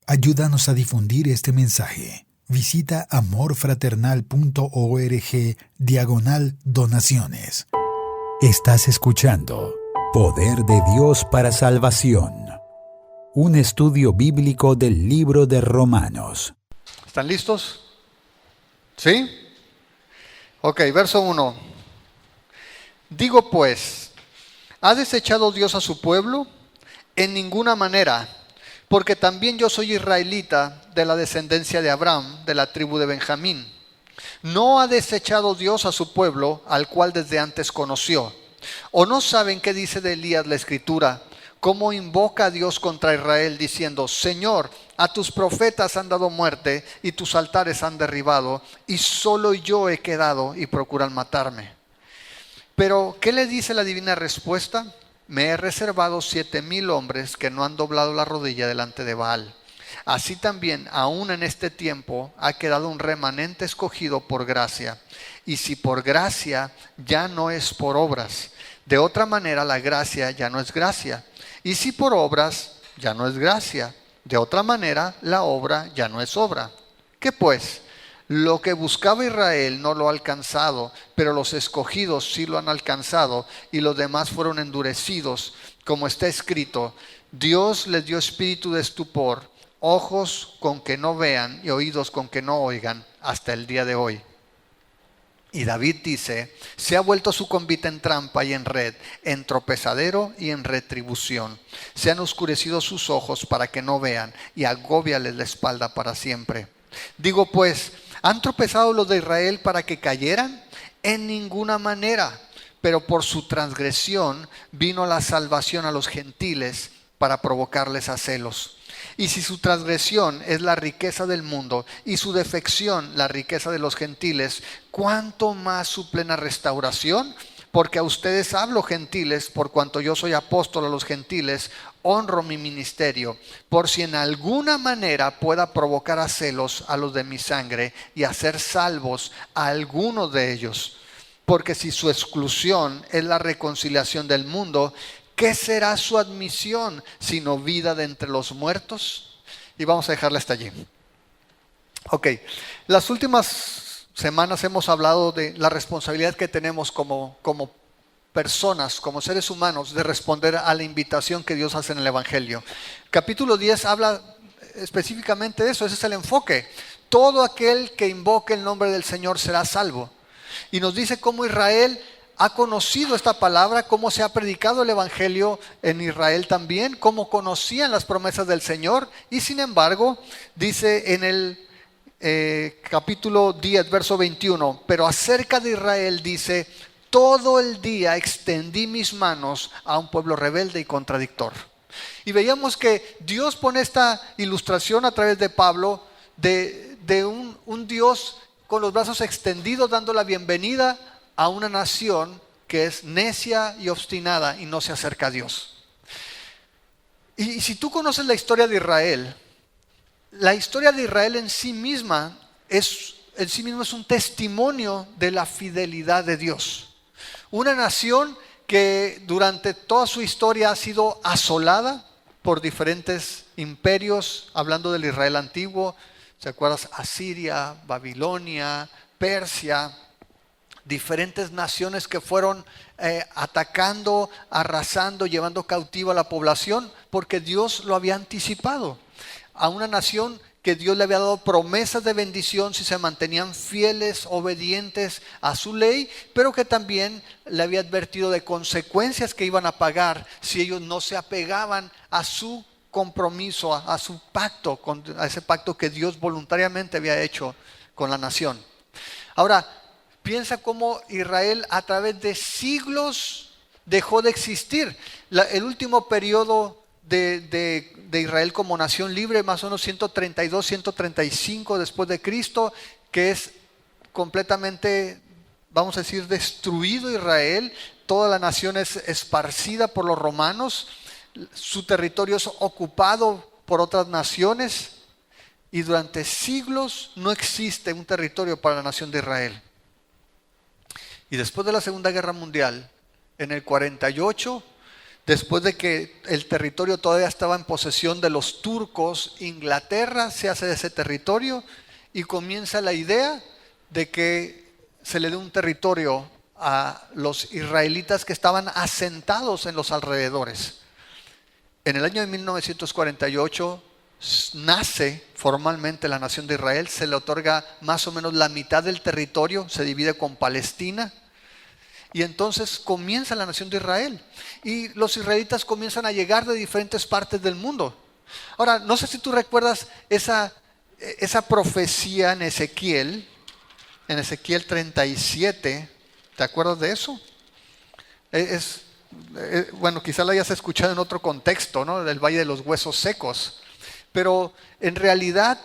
Ayúdanos a difundir este mensaje. Visita amorfraternal.org/donaciones. Estás escuchando Poder de Dios para Salvación, un estudio bíblico del libro de Romanos. ¿Están listos? ¿Sí? Ok, verso 1. Digo pues, ¿ha desechado Dios a su pueblo? En ninguna manera, porque también yo soy israelita de la descendencia de Abraham, de la tribu de Benjamín. No ha desechado Dios a su pueblo, al cual desde antes conoció. ¿O no saben qué dice de Elías la Escritura? Cómo invoca a Dios contra Israel diciendo: Señor, a tus profetas han dado muerte y tus altares han derribado, y solo yo he quedado y procuran matarme. Pero, ¿qué le dice la divina respuesta? Me he reservado 7,000 hombres que no han doblado la rodilla delante de Baal. Así también, aún en este tiempo, ha quedado un remanente escogido por gracia. Y si por gracia, ya no es por obras. De otra manera, la gracia ya no es gracia. Y si por obras, ya no es gracia. De otra manera, la obra ya no es obra. ¿Qué pues? Lo que buscaba Israel no lo ha alcanzado, pero los escogidos sí lo han alcanzado, y los demás fueron endurecidos, como está escrito: Dios les dio espíritu de estupor, ojos con que no vean y oídos con que no oigan, hasta el día de hoy. Y David dice: se ha vuelto su convite en trampa y en red, en tropezadero y en retribución. Se han oscurecido sus ojos para que no vean, y agóbiales la espalda para siempre. Digo pues, ¿han tropezado los de Israel para que cayeran? En ninguna manera, pero por su transgresión vino la salvación a los gentiles para provocarles a celos. Y si su transgresión es la riqueza del mundo y su defección la riqueza de los gentiles, ¿cuánto más su plena restauración? Porque a ustedes hablo, gentiles, por cuanto yo soy apóstol a los gentiles, honro mi ministerio, por si en alguna manera pueda provocar a celos a los de mi sangre y hacer salvos a algunos de ellos. Porque si su exclusión es la reconciliación del mundo, ¿qué será su admisión sino vida de entre los muertos? Y vamos a dejarla hasta allí. Ok, las últimas semanas hemos hablado de la responsabilidad que tenemos como personas, como seres humanos, de responder a la invitación que Dios hace en el Evangelio. Capítulo 10 habla específicamente de eso, ese es el enfoque. Todo aquel que invoque el nombre del Señor será salvo. Y nos dice cómo Israel ha conocido esta palabra, cómo se ha predicado el Evangelio en Israel también, cómo conocían las promesas del Señor. Y sin embargo, dice en el capítulo 10, verso 21, pero acerca de Israel dice: todo el día extendí mis manos a un pueblo rebelde y contradictor. Y veíamos que Dios pone esta ilustración a través de Pablo de un Dios con los brazos extendidos dando la bienvenida a una nación que es necia y obstinada y no se acerca a Dios. Y si tú conoces la historia de Israel, la historia de Israel en sí misma es un testimonio de la fidelidad de Dios. Una nación que durante toda su historia ha sido asolada por diferentes imperios, hablando del Israel antiguo, ¿se acuerdan? Asiria, Babilonia, Persia, diferentes naciones que fueron atacando, arrasando, llevando cautiva a la población, porque Dios lo había anticipado. A una nación que Dios le había dado promesas de bendición si se mantenían fieles, obedientes a su ley, pero que también le había advertido de consecuencias que iban a pagar si ellos no se apegaban a su compromiso, a su pacto, a ese pacto que Dios voluntariamente había hecho con la nación. Ahora, piensa cómo Israel a través de siglos dejó de existir. El último periodo de Israel como nación libre, más o menos 132, 135 después de Cristo, que es completamente, vamos a decir, destruido Israel. Toda la nación es esparcida por los romanos, su territorio es ocupado por otras naciones y durante siglos no existe un territorio para la nación de Israel. Y después de la Segunda Guerra Mundial, en el 48, Después de que el territorio todavía estaba en posesión de los turcos, Inglaterra se hace de ese territorio y comienza la idea de que se le dé un territorio a los israelitas que estaban asentados en los alrededores. En el año de 1948 nace formalmente la nación de Israel, se le otorga más o menos la mitad del territorio, se divide con Palestina. Y entonces comienza la nación de Israel. Y los israelitas comienzan a llegar de diferentes partes del mundo. Ahora, no sé si tú recuerdas esa profecía en Ezequiel 37. ¿Te acuerdas de eso? Bueno, quizá la hayas escuchado en otro contexto, ¿no? Del Valle de los Huesos Secos. Pero en realidad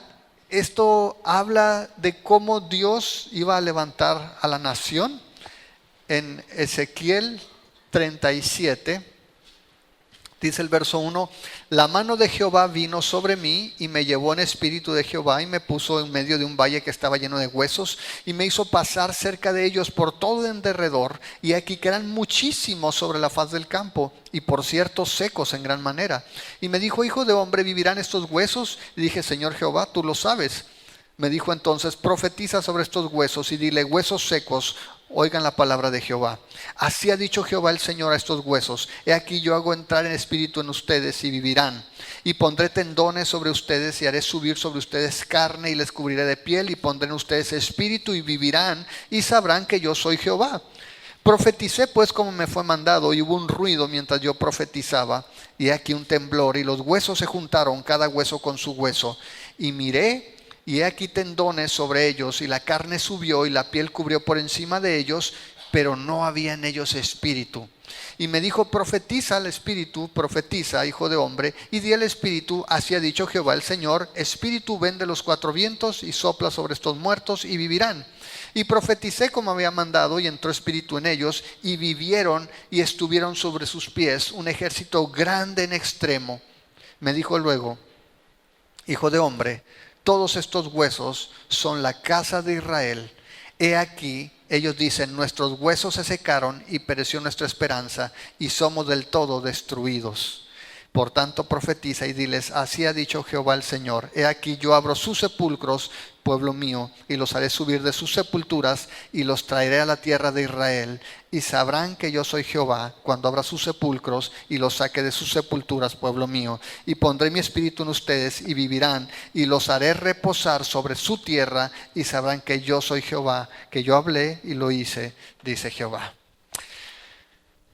esto habla de cómo Dios iba a levantar a la nación. En Ezequiel 37, dice el verso 1, la mano de Jehová vino sobre mí y me llevó en espíritu de Jehová y me puso en medio de un valle que estaba lleno de huesos y me hizo pasar cerca de ellos por todo en derredor y aquí que eran muchísimos sobre la faz del campo y por cierto secos en gran manera. Y me dijo, hijo de hombre, ¿vivirán estos huesos? Y dije, Señor Jehová, tú lo sabes. Me dijo entonces, profetiza sobre estos huesos y dile, huesos secos, oigan la palabra de Jehová. Así ha dicho Jehová el Señor a estos huesos. He aquí yo hago entrar en espíritu en ustedes y vivirán. Y pondré tendones sobre ustedes y haré subir sobre ustedes carne y les cubriré de piel y pondré en ustedes espíritu y vivirán y sabrán que yo soy Jehová. Profeticé pues como me fue mandado y hubo un ruido mientras yo profetizaba y aquí un temblor y los huesos se juntaron cada hueso con su hueso y miré y he aquí tendones sobre ellos y la carne subió y la piel cubrió por encima de ellos, pero no había en ellos espíritu. Y me dijo, profetiza al espíritu, profetiza, hijo de hombre, y di al espíritu, así ha dicho Jehová el Señor, espíritu ven de los cuatro vientos y sopla sobre estos muertos y vivirán. Y profeticé como había mandado y entró espíritu en ellos y vivieron y estuvieron sobre sus pies un ejército grande en extremo. Me dijo luego, hijo de hombre, todos estos huesos son la casa de Israel. He aquí, ellos dicen, nuestros huesos se secaron y pereció nuestra esperanza y somos del todo destruidos. Por tanto profetiza y diles, así ha dicho Jehová el Señor. He aquí yo abro sus sepulcros, pueblo mío, y los haré subir de sus sepulturas y los traeré a la tierra de Israel. Y sabrán que yo soy Jehová cuando abra sus sepulcros y los saque de sus sepulturas, pueblo mío. Y pondré mi espíritu en ustedes y vivirán y los haré reposar sobre su tierra y sabrán que yo soy Jehová, que yo hablé y lo hice, dice Jehová.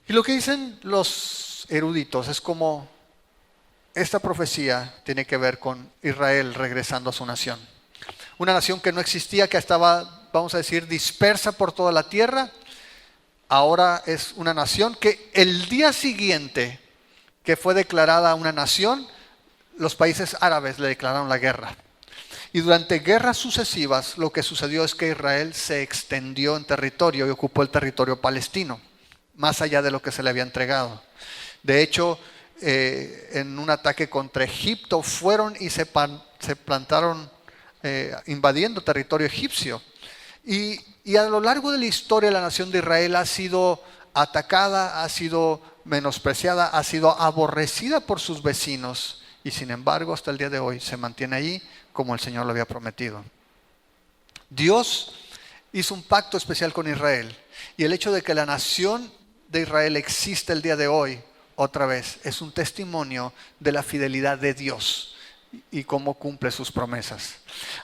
Y lo que dicen los eruditos es como esta profecía tiene que ver con Israel regresando a su nación. Una nación que no existía, que estaba, vamos a decir, dispersa por toda la tierra. Ahora es una nación que el día siguiente que fue declarada una nación, los países árabes le declararon la guerra. Y durante guerras sucesivas lo que sucedió es que Israel se extendió en territorio y ocupó el territorio palestino, más allá de lo que se le había entregado. De hecho, en un ataque contra Egipto fueron y se plantaron invadiendo territorio egipcio. Y a lo largo de la historia la nación de Israel ha sido atacada, ha sido menospreciada, ha sido aborrecida por sus vecinos y sin embargo hasta el día de hoy se mantiene allí como el Señor lo había prometido. Dios hizo un pacto especial con Israel y el hecho de que la nación de Israel existe el día de hoy otra vez es un testimonio de la fidelidad de Dios y cómo cumple sus promesas.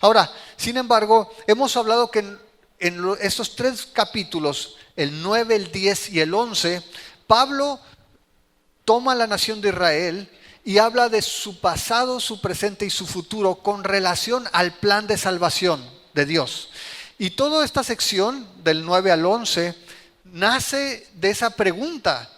Ahora, sin embargo, hemos hablado que en estos tres capítulos, el 9, el 10 y el 11, Pablo toma la nación de Israel y habla de su pasado, su presente y su futuro con relación al plan de salvación de Dios. Y toda esta sección, del 9 al 11, nace de esa pregunta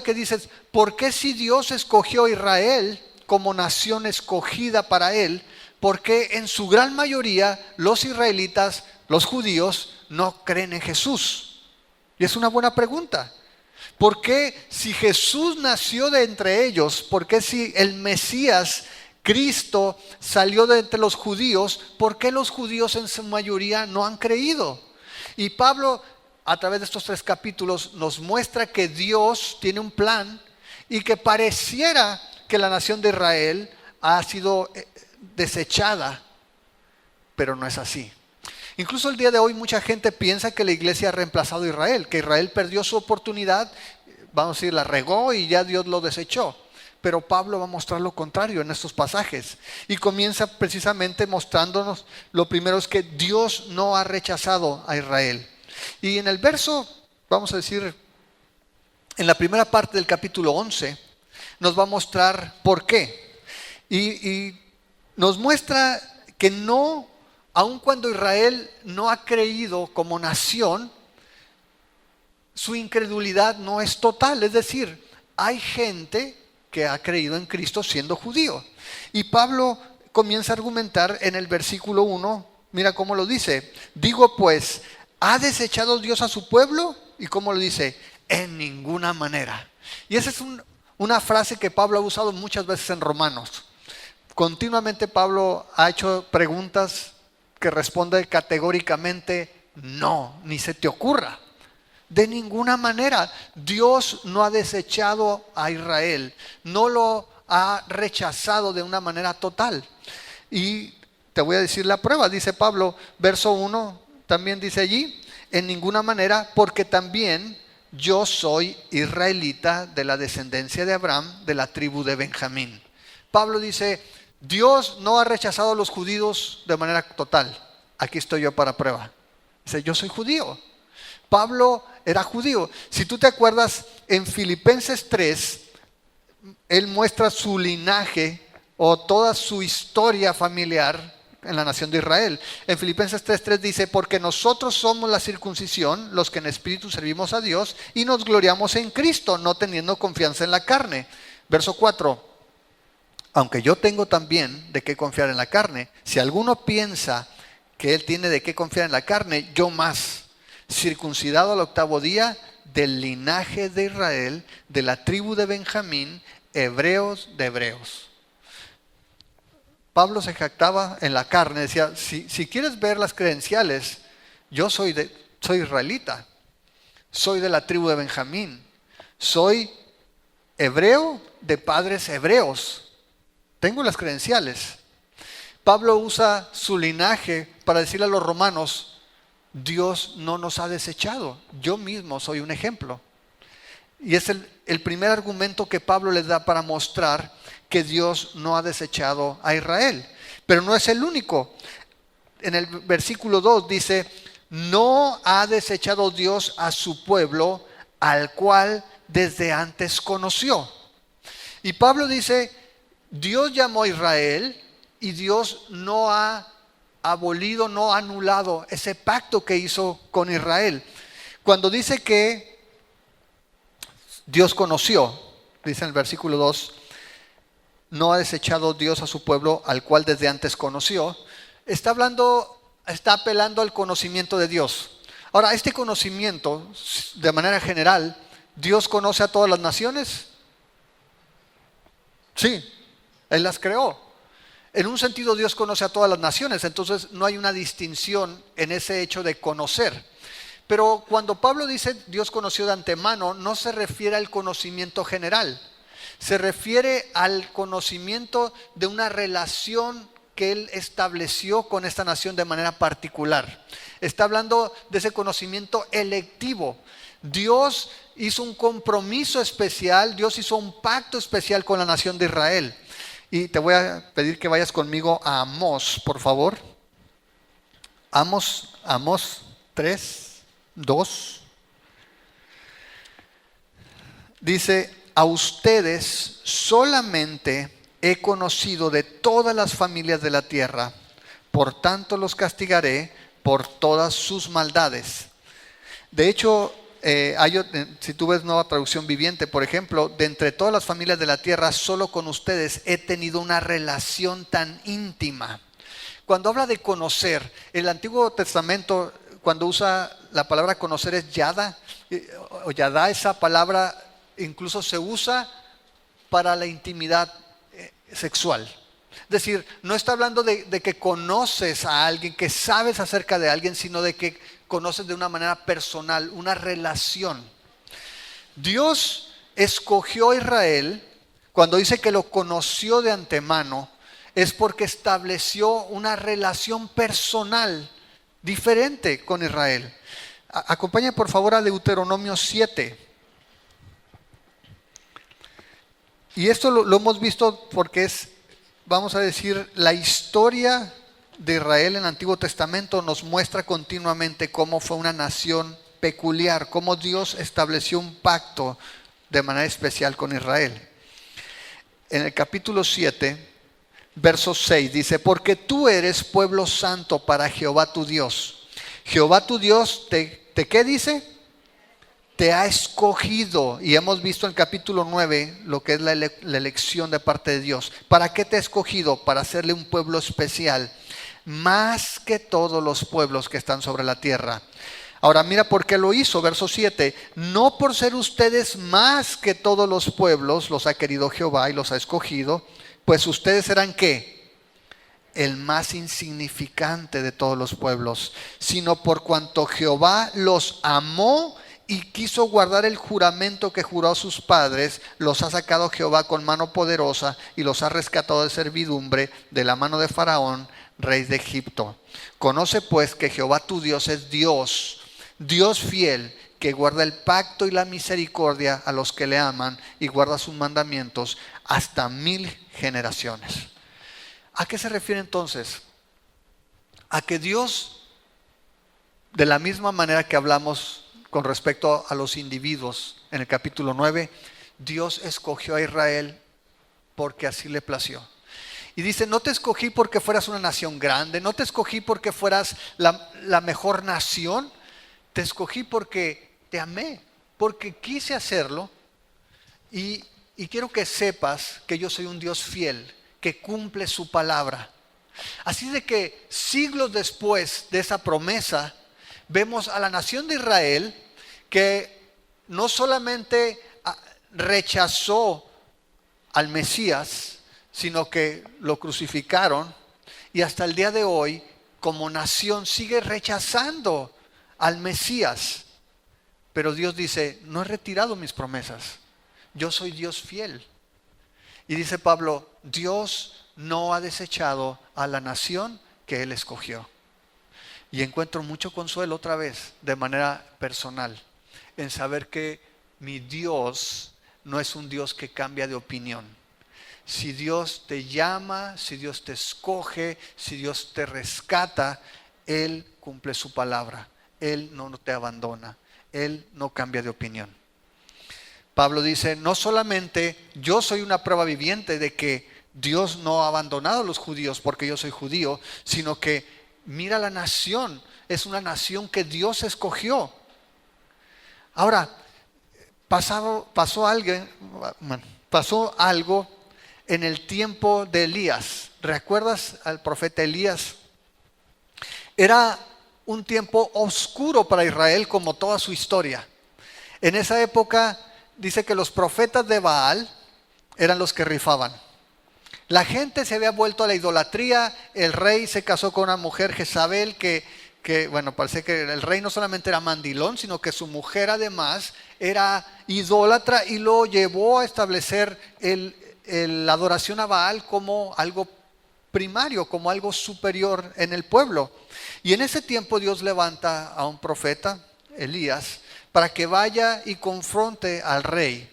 que dices, ¿por qué si Dios escogió a Israel como nación escogida para él, por qué en su gran mayoría los israelitas, los judíos, no creen en Jesús? Y es una buena pregunta. ¿Por qué si Jesús nació de entre ellos, por qué si el Mesías, Cristo, salió de entre los judíos, por qué los judíos en su mayoría no han creído? Y Pablo, a través de estos tres capítulos, nos muestra que Dios tiene un plan y que pareciera que la nación de Israel ha sido desechada, pero no es así. Incluso el día de hoy mucha gente piensa que la iglesia ha reemplazado a Israel, que Israel perdió su oportunidad, vamos a decir, la regó y ya Dios lo desechó. Pero Pablo va a mostrar lo contrario en estos pasajes. Y comienza precisamente mostrándonos, lo primero es que Dios no ha rechazado a Israel. Y en el verso, vamos a decir, en la primera parte del capítulo 11, nos va a mostrar por qué. Y nos muestra que no, aun cuando Israel no ha creído como nación, su incredulidad no es total. Es decir, hay gente que ha creído en Cristo siendo judío. Y Pablo comienza a argumentar en el versículo 1, mira cómo lo dice. Digo pues, ¿ha desechado Dios a su pueblo? ¿Y cómo lo dice? En ninguna manera. Y esa es una frase que Pablo ha usado muchas veces en Romanos. Continuamente Pablo ha hecho preguntas que responde categóricamente, no, ni se te ocurra. De ninguna manera. Dios no ha desechado a Israel, no lo ha rechazado de una manera total. Y te voy a decir la prueba, dice Pablo, verso 1, también dice allí, en ninguna manera, porque también yo soy israelita de la descendencia de Abraham, de la tribu de Benjamín. Pablo dice, Dios no ha rechazado a los judíos de manera total. Aquí estoy yo para prueba. Dice, yo soy judío. Pablo era judío. Si tú te acuerdas, en Filipenses 3, él muestra su linaje o toda su historia familiar en la nación de Israel. En Filipenses 3:3 dice, porque nosotros somos la circuncisión, los que en espíritu servimos a Dios y nos gloriamos en Cristo, no teniendo confianza en la carne. Verso 4, aunque yo tengo también de qué confiar en la carne, si alguno piensa que él tiene de qué confiar en la carne, yo más, circuncidado al 8º día, del linaje de Israel, de la tribu de Benjamín, hebreos de hebreos. Pablo se jactaba en la carne, decía, si quieres ver las credenciales, yo soy israelita, soy de la tribu de Benjamín, soy hebreo de padres hebreos, tengo las credenciales. Pablo usa su linaje para decirle a los romanos, Dios no nos ha desechado, yo mismo soy un ejemplo. Y es el primer argumento que Pablo les da para mostrar que Dios no ha desechado a Israel. Pero no es el único. En el versículo 2 dice, no ha desechado Dios a su pueblo, al cual desde antes conoció. Y Pablo dice, Dios llamó a Israel y Dios no ha abolido, no ha anulado ese pacto que hizo con Israel. Cuando dice que Dios conoció, dice en el versículo 2, no ha desechado Dios a su pueblo al cual desde antes conoció, está apelando al conocimiento de Dios. Ahora, este conocimiento, de manera general, ¿Dios conoce a todas las naciones? Sí, Él las creó. En un sentido, Dios conoce a todas las naciones, entonces no hay una distinción en ese hecho de conocer. Pero cuando Pablo dice Dios conoció de antemano, no se refiere al conocimiento general, se refiere al conocimiento de una relación que Él estableció con esta nación de manera particular. Está hablando de ese conocimiento electivo. Dios hizo un compromiso especial, Dios hizo un pacto especial con la nación de Israel. Y te voy a pedir que vayas conmigo a Amós, por favor. Amós 3:2. Dice, a ustedes solamente he conocido de todas las familias de la tierra, por tanto los castigaré por todas sus maldades. De hecho, si tú ves Nueva Traducción Viviente, por ejemplo, de entre todas las familias de la tierra, solo con ustedes he tenido una relación tan íntima. Cuando habla de conocer, el Antiguo Testamento, cuando usa la palabra conocer es yada, o yada, esa palabra incluso se usa para la intimidad sexual. Es decir, no está hablando de que conoces a alguien, que sabes acerca de alguien, sino de que conoces de una manera personal, una relación. Dios escogió a Israel, cuando dice que lo conoció de antemano, es porque estableció una relación personal diferente con Israel. Acompáñame por favor a Deuteronomio 7. Y esto lo hemos visto porque es, vamos a decir, la historia de Israel en el Antiguo Testamento nos muestra continuamente cómo fue una nación peculiar, cómo Dios estableció un pacto de manera especial con Israel. En el capítulo 7, verso 6 dice: porque tú eres pueblo santo para Jehová tu Dios. Jehová tu Dios, ¿qué dice? Te ha escogido. Y hemos visto en el capítulo 9 lo que es la elección de parte de Dios. ¿Para qué te ha escogido? Para hacerle un pueblo especial, más que todos los pueblos que están sobre la tierra. Ahora mira por qué lo hizo, verso 7. No por ser ustedes más que todos los pueblos, los ha querido Jehová y los ha escogido, pues ustedes serán ¿qué? El más insignificante de todos los pueblos, sino por cuanto Jehová los amó y quiso guardar el juramento que juró a sus padres, los ha sacado Jehová con mano poderosa y los ha rescatado de servidumbre de la mano de Faraón, rey de Egipto. Conoce pues que Jehová tu Dios es Dios, Dios fiel, que guarda el pacto y la misericordia a los que le aman y guarda sus mandamientos hasta 1000 generaciones. ¿A qué se refiere entonces? A que Dios, de la misma manera que hablamos con respecto a los individuos en el capítulo 9, Dios escogió a Israel porque así le plació. Y dice: no te escogí porque fueras una nación grande, no te escogí porque fueras la mejor nación, te escogí porque te amé, porque quise hacerlo y quiero que sepas que yo soy un Dios fiel, que cumple su palabra. Así de que siglos después de esa promesa, vemos a la nación de Israel que no solamente rechazó al Mesías, sino que lo crucificaron, y hasta el día de hoy, como nación, sigue rechazando al Mesías. Pero Dios dice: no he retirado mis promesas, yo soy Dios fiel. Y dice Pablo: Dios no ha desechado a la nación que Él escogió. Y encuentro mucho consuelo otra vez, de manera personal, en saber que mi Dios no es un Dios que cambia de opinión. Si Dios te llama, si Dios te escoge, si Dios te rescata, Él cumple su palabra. Él no te abandona. Él no cambia de opinión. Pablo dice: no solamente yo soy una prueba viviente de que Dios no ha abandonado a los judíos porque yo soy judío, sino que mira la nación, es una nación que Dios escogió. Ahora, pasó algo en el tiempo de Elías. ¿Recuerdas al profeta Elías? Era un tiempo oscuro para Israel, como toda su historia. En esa época dice que los profetas de Baal eran los que rifaban. La gente se había vuelto a la idolatría. El rey se casó con una mujer, Jezabel, que parece que el rey no solamente era mandilón, sino que su mujer además era idólatra, y lo llevó a establecer la adoración a Baal como algo primario, como algo superior en el pueblo. Y en ese tiempo Dios levanta a un profeta, Elías, para que vaya y confronte al rey.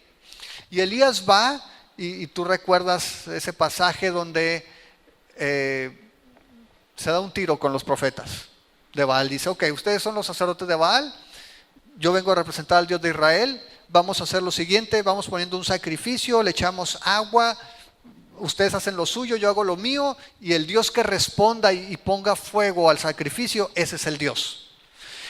Y Elías va, y tú recuerdas ese pasaje donde se da un tiro con los profetas de Baal. Dice: ok, ustedes son los sacerdotes de Baal, yo vengo a representar al Dios de Israel, vamos a hacer lo siguiente, vamos poniendo un sacrificio, le echamos agua, ustedes hacen lo suyo, yo hago lo mío, y el Dios que responda y ponga fuego al sacrificio, ese es el Dios.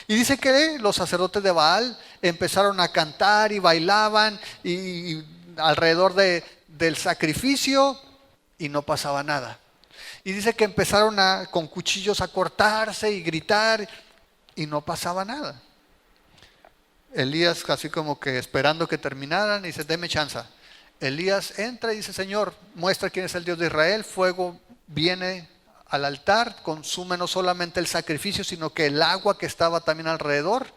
Y dice que los sacerdotes de Baal empezaron a cantar y bailaban y alrededor del sacrificio, y no pasaba nada. Y dice que empezaron con cuchillos a cortarse y gritar, y no pasaba nada. Elías, casi como que esperando que terminaran, y dice: deme chance. Elías entra y dice: Señor, muestra quién es el Dios de Israel. Fuego viene al altar, consume no solamente el sacrificio, sino que el agua que estaba también alrededor.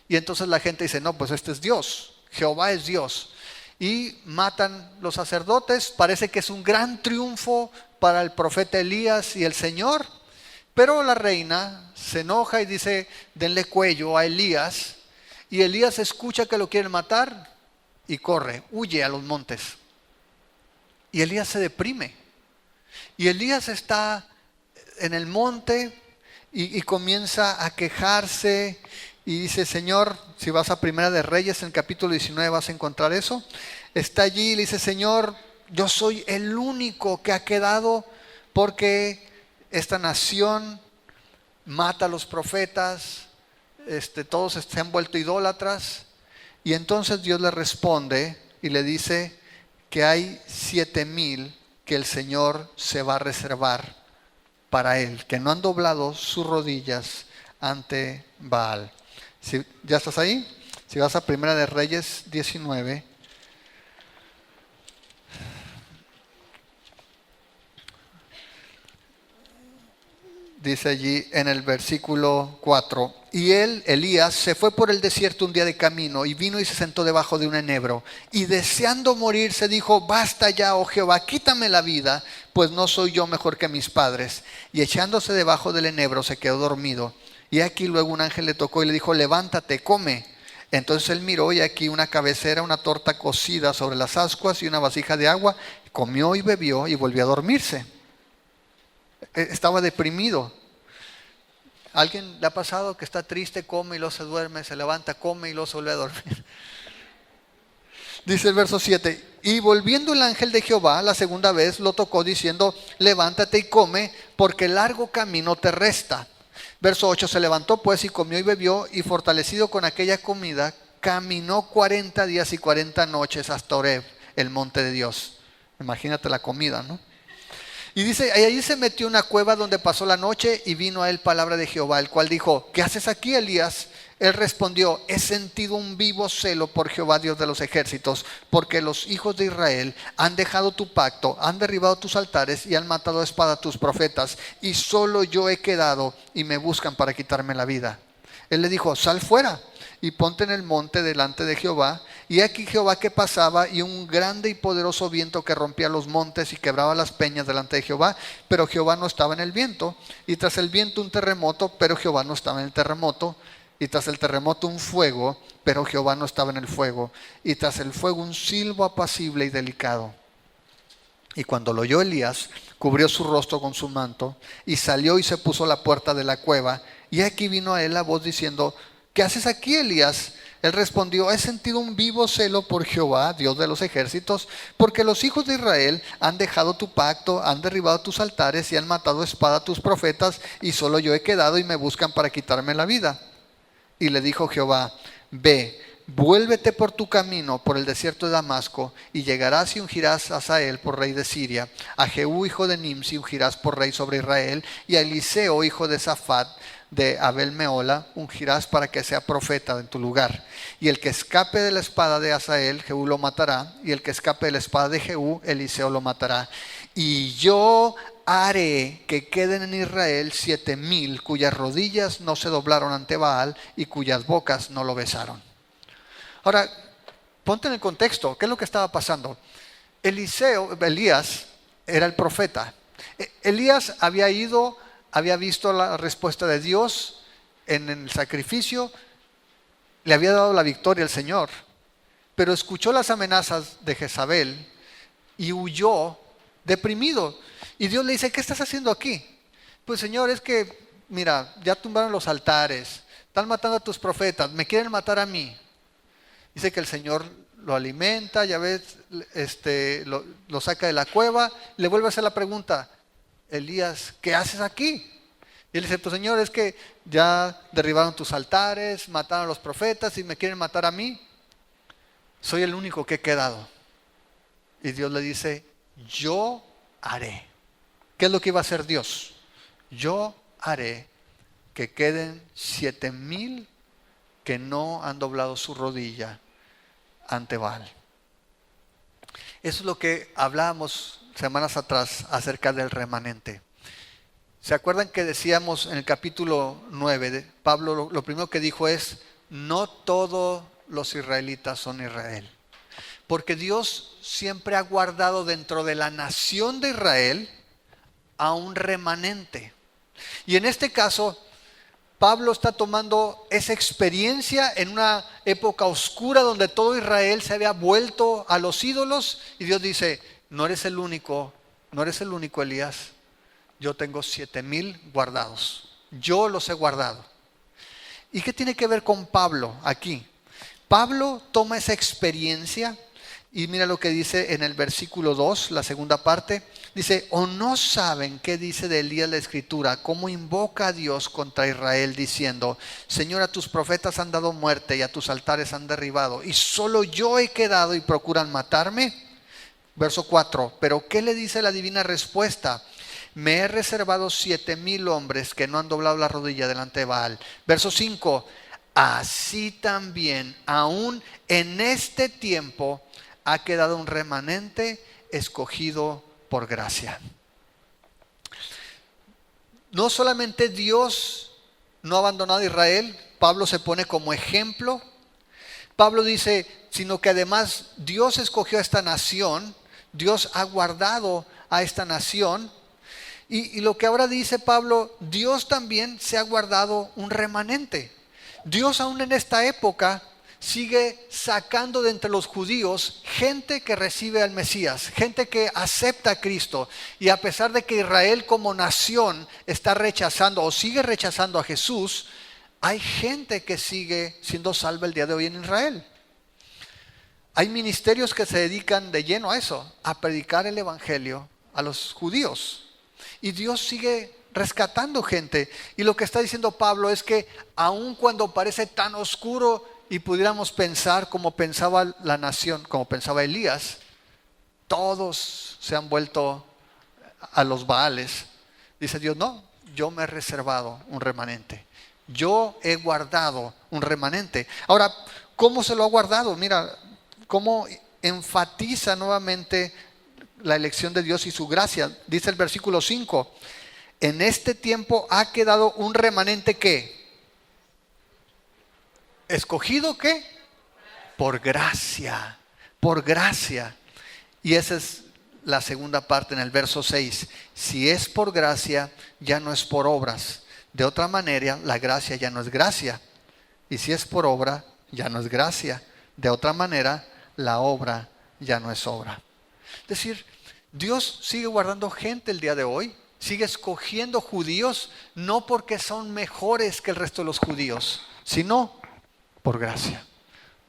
Y entonces la gente dice: no, pues este es Dios, Jehová es Dios. y matan los sacerdotes. Parece que es un gran triunfo para el profeta Elías y el Señor, pero la reina se enoja y dice: denle cuello a Elías. Y Elías escucha que lo quieren matar y corre, huye a los montes. Y Elías se deprime. Y Elías está en el monte y comienza a quejarse y dice: Señor, si vas a Primera de Reyes, en el capítulo 19 vas a encontrar eso. Está allí y le dice: Señor, yo soy el único que ha quedado porque esta nación mata a los profetas, todos se han vuelto idólatras. Y entonces Dios le responde y le dice que hay 7,000 que el Señor se va a reservar para él, que no han doblado sus rodillas ante Baal. ¿Ya estás ahí? Si vas a Primera de Reyes 19. Dice allí en el versículo 4: y él, Elías, se fue por el desierto un día de camino, y vino y se sentó debajo de un enebro, y deseando morir se dijo: basta ya, oh Jehová, quítame la vida, pues no soy yo mejor que mis padres. Y echándose debajo del enebro se quedó dormido. Y aquí luego un ángel le tocó y le dijo: levántate, come. Entonces él miró, y aquí una cabecera, una torta cocida sobre las ascuas y una vasija de agua. Comió y bebió y volvió a dormirse. Estaba deprimido. ¿Alguien le ha pasado que está triste, come y luego se duerme, se levanta, come y luego se vuelve a dormir? Dice el verso 7: y volviendo el ángel de Jehová la segunda vez lo tocó diciendo: levántate y come, porque largo camino te resta. Verso 8: se levantó pues y comió y bebió, y fortalecido con aquella comida, caminó 40 días y 40 noches hasta Horeb, el monte de Dios. Imagínate la comida, ¿no? Y dice: y allí se metió en una cueva donde pasó la noche, y vino a él palabra de Jehová, el cual dijo: ¿qué haces aquí, Elías? Él respondió: he sentido un vivo celo por Jehová, Dios de los ejércitos, porque los hijos de Israel han dejado tu pacto, han derribado tus altares y han matado a espada a tus profetas, y solo yo he quedado y me buscan para quitarme la vida. Él le dijo: sal fuera y ponte en el monte delante de Jehová. Y aquí Jehová que pasaba, y un grande y poderoso viento que rompía los montes y quebraba las peñas delante de Jehová, pero Jehová no estaba en el viento. Y tras el viento un terremoto, pero Jehová no estaba en el terremoto. Y tras el terremoto un fuego, pero Jehová no estaba en el fuego. Y tras el fuego un silbo apacible y delicado. Y cuando lo oyó Elías, cubrió su rostro con su manto, y salió y se puso a la puerta de la cueva. Y aquí vino a él la voz diciendo: ¿qué haces aquí, Elías? Él respondió: he sentido un vivo celo por Jehová, Dios de los ejércitos, porque los hijos de Israel han dejado tu pacto, han derribado tus altares y han matado a espada a tus profetas, y solo yo he quedado y me buscan para quitarme la vida. Y le dijo Jehová: ve, vuélvete por tu camino por el desierto de Damasco, y llegarás y ungirás a Hazael por rey de Siria, a Jehú hijo de Nimsi ungirás por rey sobre Israel, y a Eliseo hijo de Safat de Abel Meola ungirás para que sea profeta en tu lugar. Y el que escape de la espada de Hazael, Jehú lo matará, y el que escape de la espada de Jehú, Eliseo lo matará. Y yo haré que queden en Israel 7,000 cuyas rodillas no se doblaron ante Baal y cuyas bocas no lo besaron. Ahora, ponte en el contexto. ¿Qué es lo que estaba pasando? Elías era el profeta. Elías había visto la respuesta de Dios en el sacrificio, le había dado la victoria al Señor, pero escuchó las amenazas de Jezabel y huyó deprimido. Y Dios le dice: ¿qué estás haciendo aquí? Pues Señor, es que, mira, ya tumbaron los altares, están matando a tus profetas, me quieren matar a mí. Dice que el Señor lo alimenta, ya ves, lo saca de la cueva, le vuelve a hacer la pregunta: Elías, ¿qué haces aquí? Y él dice: pues Señor, es que ya derribaron tus altares, mataron a los profetas y me quieren matar a mí. Soy el único que he quedado. Y Dios le dice: yo haré. ¿Qué es lo que iba a hacer Dios? Yo haré que queden 7,000 que no han doblado su rodilla ante Baal. Eso es lo que hablábamos semanas atrás acerca del remanente. ¿Se acuerdan que decíamos en el capítulo 9, Pablo lo primero que dijo es: no todos los israelitas son Israel? Porque Dios siempre ha guardado dentro de la nación de Israel a un remanente. Y en este caso, Pablo está tomando esa experiencia en una época oscura donde todo Israel se había vuelto a los ídolos, y Dios dice: no eres el único, Elías. Yo tengo 7,000 guardados. Yo los he guardado. ¿Y qué tiene que ver con Pablo aquí? Pablo toma esa experiencia y mira lo que dice en el versículo 2, la segunda parte. Dice: ¿o no saben qué dice de Elías la Escritura? Cómo invoca a Dios contra Israel diciendo: Señor, a tus profetas han dado muerte y a tus altares han derribado, y solo yo he quedado y procuran matarme. Verso 4, pero ¿qué le dice la divina respuesta? Me he reservado 7,000 hombres que no han doblado la rodilla delante de Baal. Verso 5, así también, aún en este tiempo, ha quedado un remanente escogido por gracia. No solamente Dios no ha abandonado a Israel, Pablo se pone como ejemplo. Pablo dice, sino que además Dios escogió a esta nación, Dios ha guardado a esta nación. Y lo que ahora dice Pablo, Dios también se ha guardado un remanente. Dios aún en esta época sigue sacando de entre los judíos gente que recibe al Mesías, gente que acepta a Cristo. Y a pesar de que Israel como nación está rechazando o sigue rechazando a Jesús, hay gente que sigue siendo salva el día de hoy en Israel. Hay ministerios que se dedican de lleno a eso, a predicar el evangelio a los judíos. Y Dios sigue rescatando gente. Y lo que está diciendo Pablo es que aun cuando parece tan oscuro y pudiéramos pensar como pensaba la nación, como pensaba Elías, todos se han vuelto a los Baales. Dice Dios, no, yo me he reservado un remanente. Yo he guardado un remanente. Ahora, ¿cómo se lo ha guardado? Mira, cómo enfatiza nuevamente la elección de Dios y su gracia. Dice el versículo 5, en este tiempo ha quedado un remanente que ¿escogido qué? Por gracia, por gracia. Y esa es la segunda parte en el verso 6. Si es por gracia, ya no es por obras. De otra manera, la gracia ya no es gracia. Y si es por obra, ya no es gracia. De otra manera, la obra ya no es obra. Es decir, Dios sigue guardando gente el día de hoy. Sigue escogiendo judíos, no porque son mejores que el resto de los judíos, sino por gracia,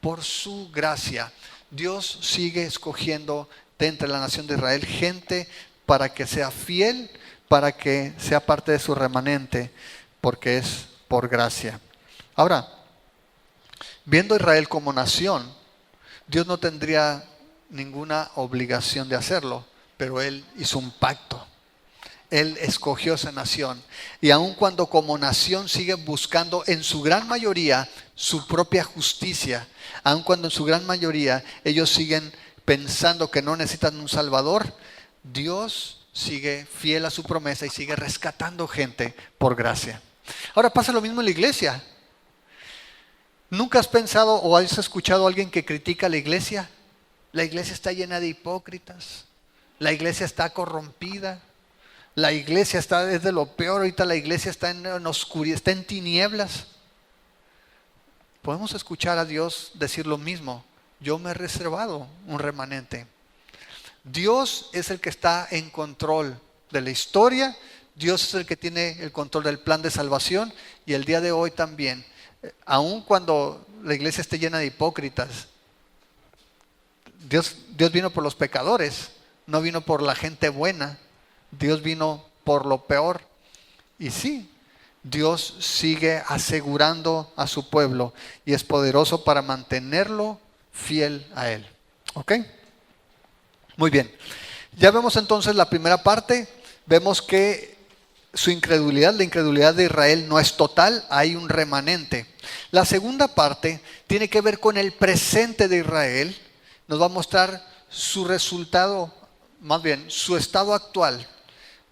por su gracia. Dios sigue escogiendo de entre la nación de Israel gente para que sea fiel, para que sea parte de su remanente, porque es por gracia. Ahora, viendo a Israel como nación, Dios no tendría ninguna obligación de hacerlo, pero Él hizo un pacto. Él escogió esa nación. Y aun cuando como nación siguen buscando en su gran mayoría su propia justicia, aun cuando en su gran mayoría ellos siguen pensando que no necesitan un Salvador, Dios sigue fiel a su promesa y sigue rescatando gente por gracia. Ahora pasa lo mismo en la iglesia. ¿Nunca has pensado o has escuchado a alguien que critica a la iglesia? La iglesia está llena de hipócritas. La iglesia está corrompida. La iglesia es de lo peor. Ahorita la iglesia está en oscuridad, está en tinieblas. Podemos escuchar a Dios decir lo mismo. Yo me he reservado un remanente. Dios es el que está en control de la historia. Dios es el que tiene el control del plan de salvación. Y el día de hoy también, aun cuando la iglesia esté llena de hipócritas, Dios vino por los pecadores, no vino por la gente buena. Dios vino por lo peor. Y sí, Dios sigue asegurando a su pueblo y es poderoso para mantenerlo fiel a Él. ¿Ok? Muy bien. Ya vemos entonces la primera parte. Vemos que la incredulidad de Israel no es total, hay un remanente. La segunda parte tiene que ver con el presente de Israel. Nos va a mostrar su resultado, más bien su estado actual.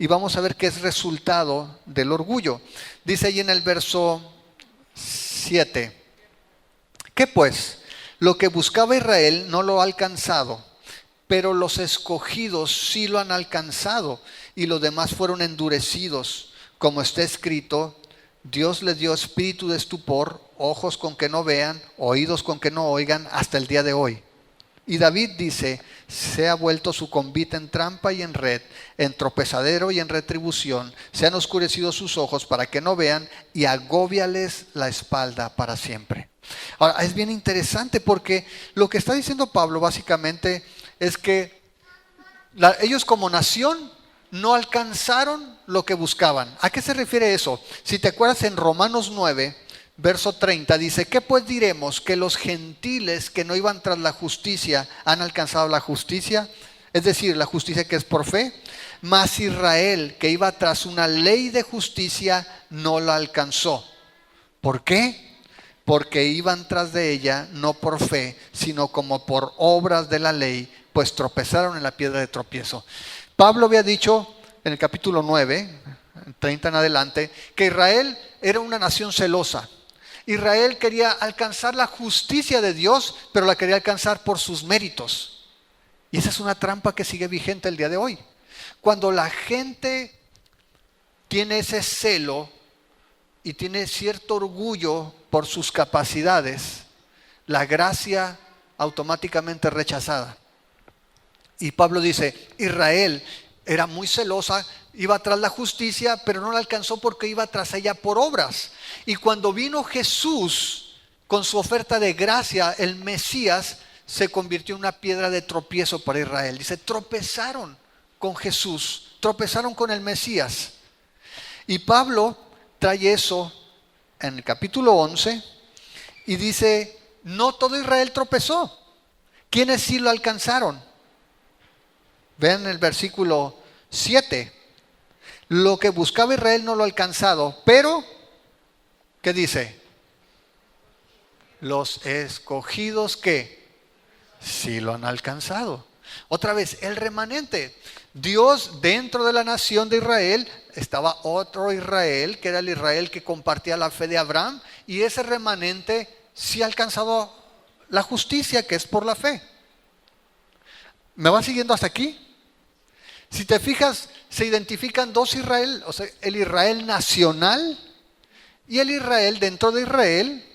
Y vamos a ver qué es resultado del orgullo. Dice ahí en el verso 7. ¿Qué pues? Lo que buscaba Israel no lo ha alcanzado, pero los escogidos sí lo han alcanzado y los demás fueron endurecidos. Como está escrito, Dios les dio espíritu de estupor, ojos con que no vean, oídos con que no oigan, hasta el día de hoy. Y David dice, se ha vuelto su convite en trampa y en red, en tropezadero y en retribución. Se han oscurecido sus ojos para que no vean y agóbiales la espalda para siempre. Ahora, es bien interesante porque lo que está diciendo Pablo básicamente es que ellos como nación no alcanzaron lo que buscaban. ¿A qué se refiere eso? Si te acuerdas en Romanos 9, verso 30 dice, ¿qué pues diremos? ¿Que los gentiles que no iban tras la justicia han alcanzado la justicia? Es decir, la justicia que es por fe. Mas Israel, que iba tras una ley de justicia, no la alcanzó. ¿Por qué? Porque iban tras de ella no por fe, sino como por obras de la ley, pues tropezaron en la piedra de tropiezo. Pablo había dicho en el capítulo 9, 30 en adelante, que Israel era una nación celosa. Israel quería alcanzar la justicia de Dios, pero la quería alcanzar por sus méritos. Y esa es una trampa que sigue vigente el día de hoy. Cuando la gente tiene ese celo y tiene cierto orgullo por sus capacidades, la gracia automáticamente es rechazada. Y Pablo dice, Israel era muy celosa, iba tras la justicia, pero no la alcanzó porque iba tras ella por obras. Y cuando vino Jesús con su oferta de gracia, el Mesías se convirtió en una piedra de tropiezo para Israel. Dice, tropezaron con Jesús, tropezaron con el Mesías. Y Pablo trae eso en el capítulo 11 y dice, no todo Israel tropezó. ¿Quiénes sí lo alcanzaron? Vean el versículo 7. Lo que buscaba Israel no lo ha alcanzado, pero, ¿qué dice? Los escogidos que sí lo han alcanzado. Otra vez, el remanente. Dios dentro de la nación de Israel, estaba otro Israel, que era el Israel que compartía la fe de Abraham, y ese remanente sí ha alcanzado la justicia que es por la fe. ¿Me va siguiendo hasta aquí? Si te fijas, se identifican dos Israel, o sea, el Israel nacional y el Israel dentro de Israel,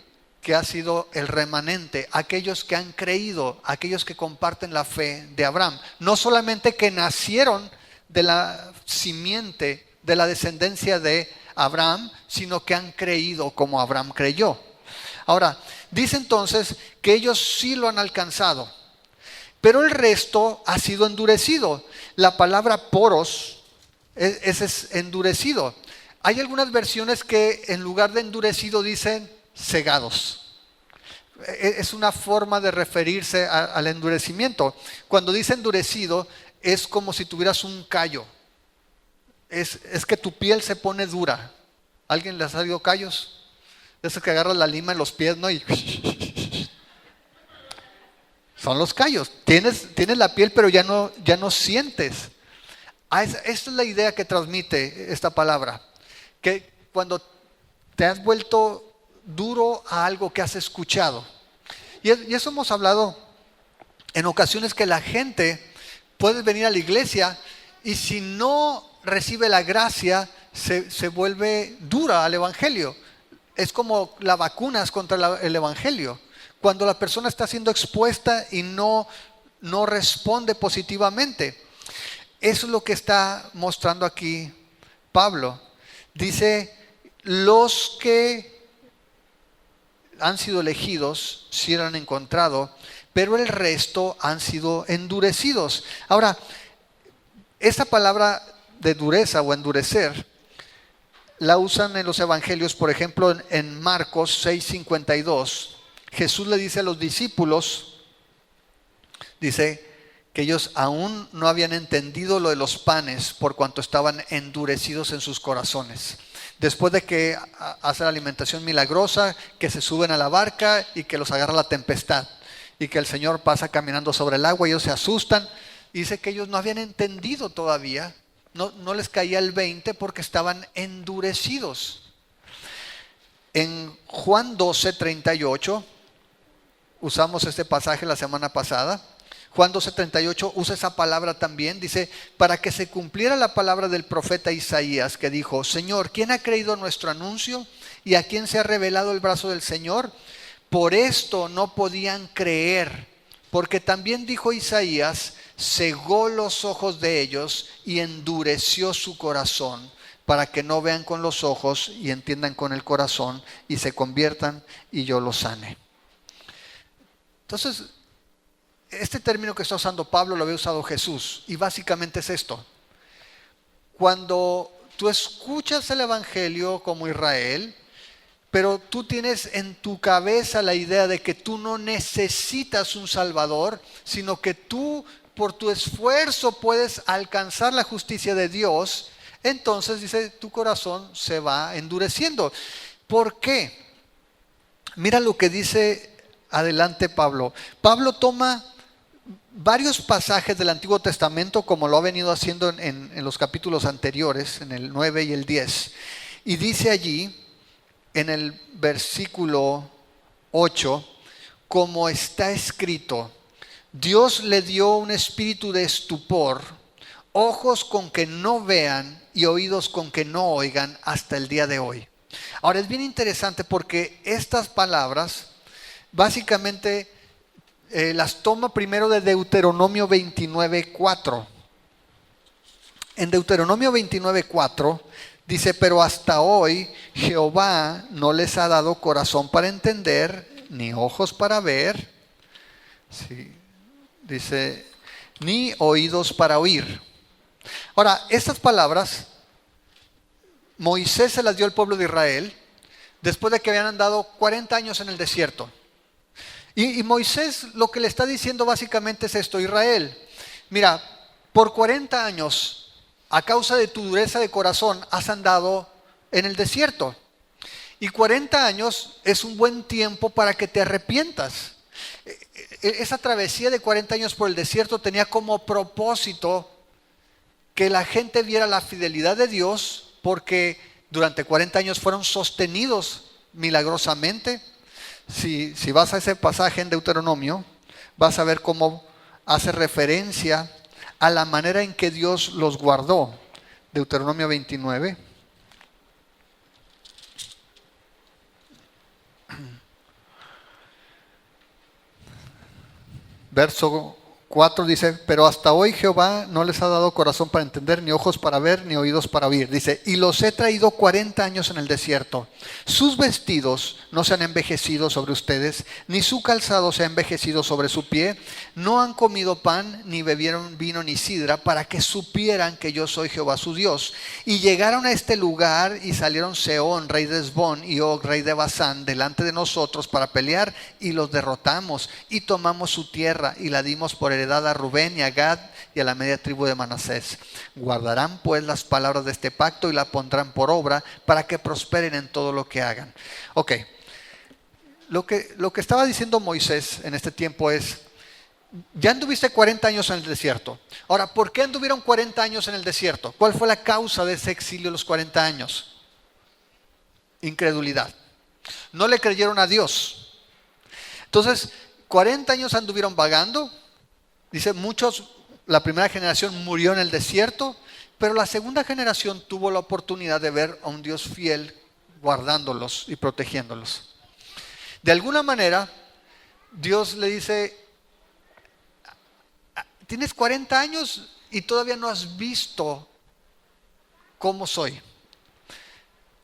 que ha sido el remanente, aquellos que han creído, aquellos que comparten la fe de Abraham. No solamente que nacieron de la simiente, de la descendencia de Abraham, sino que han creído como Abraham creyó. Ahora, dice entonces que ellos sí lo han alcanzado, pero el resto ha sido endurecido. La palabra poros es endurecido. Hay algunas versiones que en lugar de endurecido dicen cegados. Es una forma de referirse al endurecimiento. Cuando dice endurecido es como si tuvieras un callo. Es que tu piel se pone dura. ¿Alguien les ha dado callos? Esos que agarras la lima en los pies, ¿no? Y son los callos. Tienes la piel, pero ya no sientes. Esta es la idea que transmite esta palabra. Que cuando te has vuelto duro a algo que has escuchado. Y eso hemos hablado en ocasiones, que la gente puede venir a la iglesia y si no recibe la gracia, se vuelve dura al evangelio. Es como las vacunas contra el evangelio. Cuando la persona está siendo expuesta y no responde positivamente. Eso es lo que está mostrando aquí Pablo. Dice, los que han sido elegidos sí lo han encontrado, pero el resto han sido endurecidos. Ahora, esta palabra de dureza o endurecer la usan en los evangelios. Por ejemplo, en Marcos 6:52. Jesús le dice a los discípulos, dice que ellos aún no habían entendido lo de los panes por cuanto estaban endurecidos en sus corazones. Después de que hace la alimentación milagrosa, que se suben a la barca y que los agarra la tempestad y que el Señor pasa caminando sobre el agua, ellos se asustan. Dice que ellos no habían entendido todavía, no les caía el 20 porque estaban endurecidos. En Juan 12:38, usamos este pasaje la semana pasada. Juan 12:38 usa esa palabra también. Dice, para que se cumpliera la palabra del profeta Isaías que dijo, Señor, ¿quién ha creído nuestro anuncio? ¿Y a quién se ha revelado el brazo del Señor? Por esto no podían creer, porque también dijo Isaías, cegó los ojos de ellos y endureció su corazón, para que no vean con los ojos y entiendan con el corazón y se conviertan y yo los sane. Entonces, este término que está usando Pablo lo había usado Jesús y básicamente es esto. Cuando tú escuchas el Evangelio como Israel, pero tú tienes en tu cabeza la idea de que tú no necesitas un Salvador, sino que tú por tu esfuerzo puedes alcanzar la justicia de Dios, entonces dice, tu corazón se va endureciendo. ¿Por qué? Mira lo que dice adelante Pablo. Pablo toma varios pasajes del Antiguo Testamento, como lo ha venido haciendo en los capítulos anteriores, en el 9 y el 10. Y dice allí, en el versículo 8, como está escrito, Dios le dio un espíritu de estupor, ojos con que no vean y oídos con que no oigan hasta el día de hoy. Ahora es bien interesante porque estas palabras básicamente las toma primero de Deuteronomio 29:4. En Deuteronomio 29:4 dice, pero hasta hoy Jehová no les ha dado corazón para entender, ni ojos para ver, sí, dice, ni oídos para oír. Ahora, estas palabras Moisés se las dio al pueblo de Israel después de que habían andado 40 años en el desierto. Y Moisés lo que le está diciendo básicamente es esto, Israel, mira, por 40 años, a causa de tu dureza de corazón, has andado en el desierto. Y 40 años es un buen tiempo para que te arrepientas. Esa travesía de 40 años por el desierto tenía como propósito que la gente viera la fidelidad de Dios, porque durante 40 años fueron sostenidos milagrosamente. Si vas a ese pasaje en Deuteronomio, vas a ver cómo hace referencia a la manera en que Dios los guardó. Deuteronomio 29. Verso 4 dice, pero hasta hoy Jehová no les ha dado corazón para entender, ni ojos para ver, ni oídos para oír. Dice, y los he traído 40 años en el desierto. Sus vestidos no se han envejecido sobre ustedes, ni su calzado se ha envejecido sobre su pie. No han comido pan, ni bebieron vino, ni sidra, para que supieran que yo soy Jehová su Dios. Y llegaron a este lugar y salieron Sehón, rey de Hesbón, y Og, rey de Basán, delante de nosotros para pelear, y los derrotamos, y tomamos su tierra, y la dimos por heredad a Rubén y a Gad y a la media tribu de Manasés. Guardarán pues las palabras de este pacto y la pondrán por obra para que prosperen en todo lo que hagan. Ok, lo que estaba diciendo Moisés en este tiempo es, ya anduviste 40 años en el desierto. Ahora, ¿por qué anduvieron 40 años en el desierto? ¿Cuál fue la causa de ese exilio de los 40 años? Incredulidad. No le creyeron a Dios. Entonces, 40 años anduvieron vagando. Dice, muchos, la primera generación murió en el desierto, pero la segunda generación tuvo la oportunidad de ver a un Dios fiel guardándolos y protegiéndolos. De alguna manera, Dios le dice, tienes 40 años y todavía no has visto cómo soy.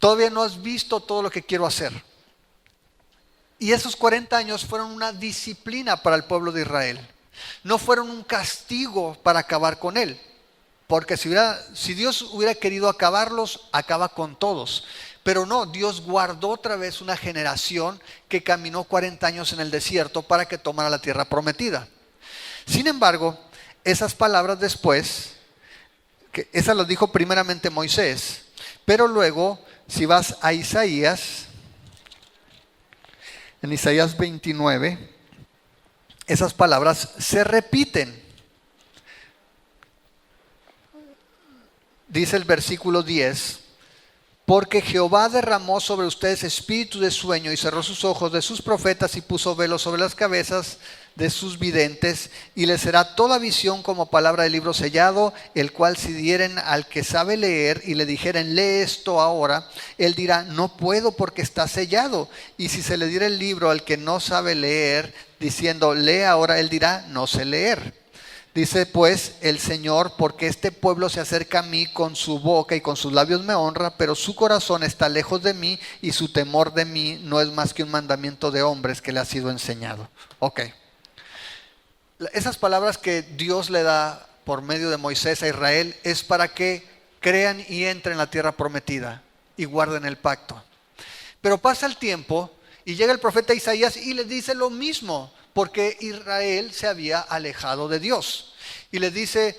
Todavía no has visto todo lo que quiero hacer. Y esos 40 años fueron una disciplina para el pueblo de Israel. No fueron un castigo para acabar con él, porque si Dios hubiera querido acabarlos, acaba con todos. Pero no, Dios guardó otra vez una generación que caminó 40 años en el desierto para que tomara la tierra prometida. Sin embargo, esas palabras después, que esas las dijo primeramente Moisés, pero luego, si vas a Isaías, en Isaías 29, esas palabras se repiten. Dice el versículo 10, porque Jehová derramó sobre ustedes espíritu de sueño y cerró sus ojos de sus profetas y puso velos sobre las cabezas de sus videntes, y les será toda visión como palabra de libro sellado, el cual si dieren al que sabe leer y le dijeren lee esto ahora, él dirá no puedo porque está sellado, y si se le diera el libro al que no sabe leer diciendo lee ahora, él dirá no sé leer. Dice pues el Señor, porque este pueblo se acerca a mí, con su boca y con sus labios me honra, pero su corazón está lejos de mí y su temor de mí no es más que un mandamiento de hombres que le ha sido enseñado. Ok. Esas palabras que Dios le da por medio de Moisés a Israel es para que crean y entren en la tierra prometida y guarden el pacto. Pero pasa el tiempo y llega el profeta Isaías y les dice lo mismo, porque Israel se había alejado de Dios. Y les dice,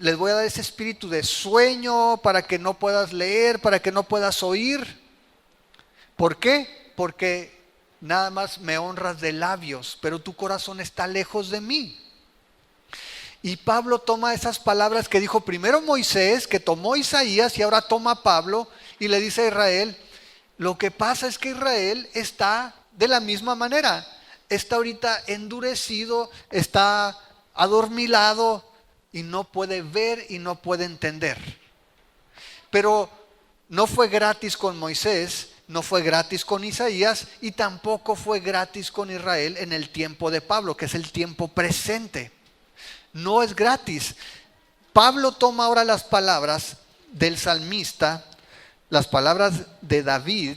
les voy a dar ese espíritu de sueño para que no puedas leer, para que no puedas oír. ¿Por qué? Porque nada más me honras de labios, pero tu corazón está lejos de mí. Y Pablo toma esas palabras que dijo primero Moisés, que tomó Isaías, y ahora toma Pablo y le dice a Israel, lo que pasa es que Israel está de la misma manera. Está ahorita endurecido, está adormilado y no puede ver y no puede entender. Pero no fue gratis con Moisés, no fue gratis con Isaías y tampoco fue gratis con Israel en el tiempo de Pablo, que es el tiempo presente. No es gratis. Pablo toma ahora las palabras del salmista, las palabras de David,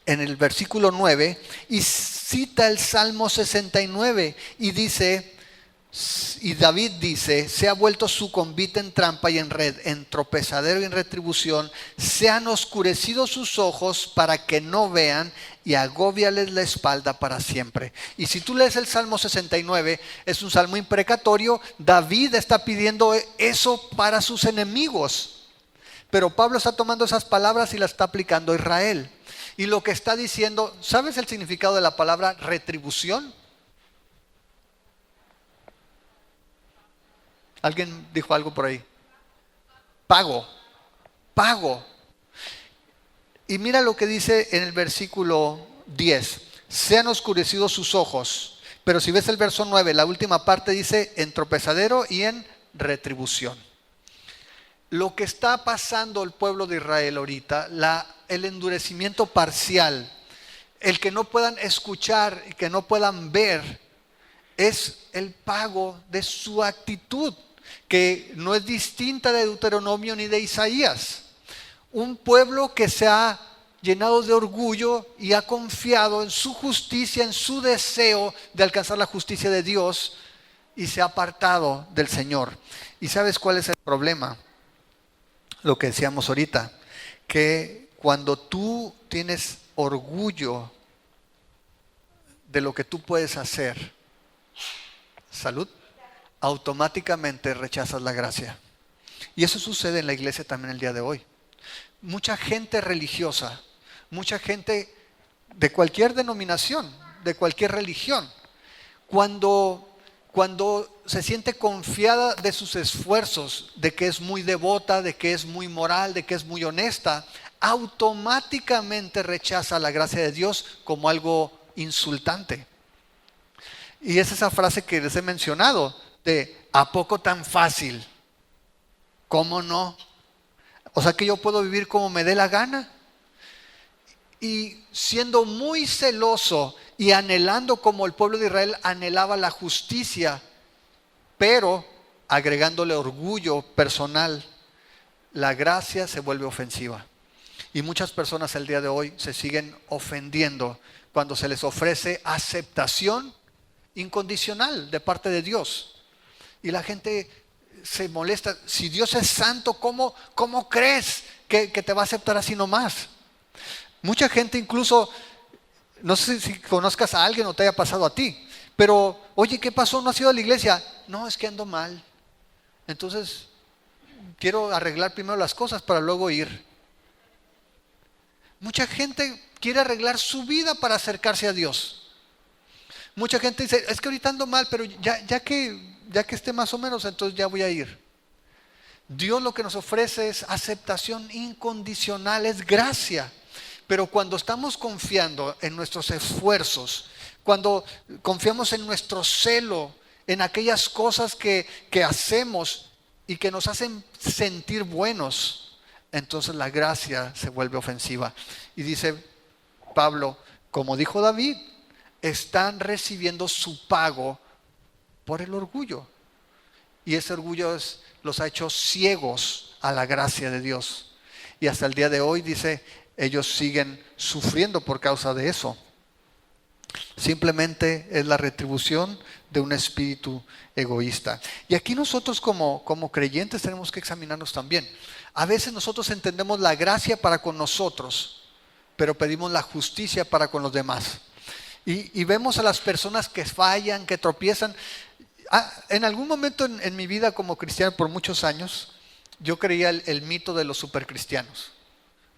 en el versículo 9, y cita el Salmo 69 y dice, y David dice, se ha vuelto su convite en trampa y en red, en tropezadero y en retribución, se han oscurecido sus ojos para que no vean y agóbiales la espalda para siempre. Y si tú lees el Salmo 69, es un salmo imprecatorio. David está pidiendo eso para sus enemigos, pero Pablo está tomando esas palabras y las está aplicando a Israel. Y lo que está diciendo, ¿sabes el significado de la palabra retribución? ¿Alguien dijo algo por ahí? Pago, pago. Y mira lo que dice en el versículo 10. Se han oscurecido sus ojos. Pero si ves el verso 9, la última parte dice en tropezadero y en retribución. Lo que está pasando el pueblo de Israel ahorita, el endurecimiento parcial, el que no puedan escuchar y que no puedan ver, es el pago de su actitud, que no es distinta de Deuteronomio ni de Isaías. Un pueblo que se ha llenado de orgullo y ha confiado en su justicia, en su deseo de alcanzar la justicia de Dios, y se ha apartado del Señor. ¿Y sabes cuál es el problema? Lo que decíamos ahorita, que cuando tú tienes orgullo de lo que tú puedes hacer, salud, automáticamente rechazas la gracia. Y eso sucede en la iglesia también el día de hoy. Mucha gente religiosa, mucha gente de cualquier denominación, de cualquier religión, cuando se siente confiada de sus esfuerzos, de que es muy devota, de que es muy moral, de que es muy honesta, automáticamente rechaza la gracia de Dios como algo insultante. Y es esa frase que les he mencionado, de ¿a poco tan fácil? ¿Cómo no? O sea que yo puedo vivir como me dé la gana. Y siendo muy celoso y anhelando como el pueblo de Israel anhelaba la justicia, pero agregándole orgullo personal, la gracia se vuelve ofensiva. Y muchas personas el día de hoy se siguen ofendiendo cuando se les ofrece aceptación incondicional de parte de Dios. Y la gente se molesta. Si Dios es santo, ¿cómo crees que te va a aceptar así nomás? Mucha gente incluso, no sé si conozcas a alguien o te haya pasado a ti, pero oye, ¿qué pasó? ¿No has ido a la iglesia? No, es que ando mal. Entonces, quiero arreglar primero las cosas para luego ir. Mucha gente quiere arreglar su vida para acercarse a Dios. Mucha gente dice, es que ahorita ando mal, pero ya que esté más o menos, entonces ya voy a ir. Dios lo que nos ofrece es aceptación incondicional, es gracia. Pero cuando estamos confiando en nuestros esfuerzos, cuando confiamos en nuestro celo, en aquellas cosas que hacemos y que nos hacen sentir buenos, entonces la gracia se vuelve ofensiva. Y dice Pablo, como dijo David, están recibiendo su pago por el orgullo. Y ese orgullo los ha hecho ciegos a la gracia de Dios. Y hasta el día de hoy, dice, ellos siguen sufriendo por causa de eso. Simplemente es la retribución de un espíritu egoísta. Y aquí nosotros como creyentes tenemos que examinarnos también. A veces nosotros entendemos la gracia para con nosotros, pero pedimos la justicia para con los demás. Y vemos a las personas que fallan, que tropiezan. En algún momento en mi vida como cristiano, por muchos años, yo creía el mito de los supercristianos.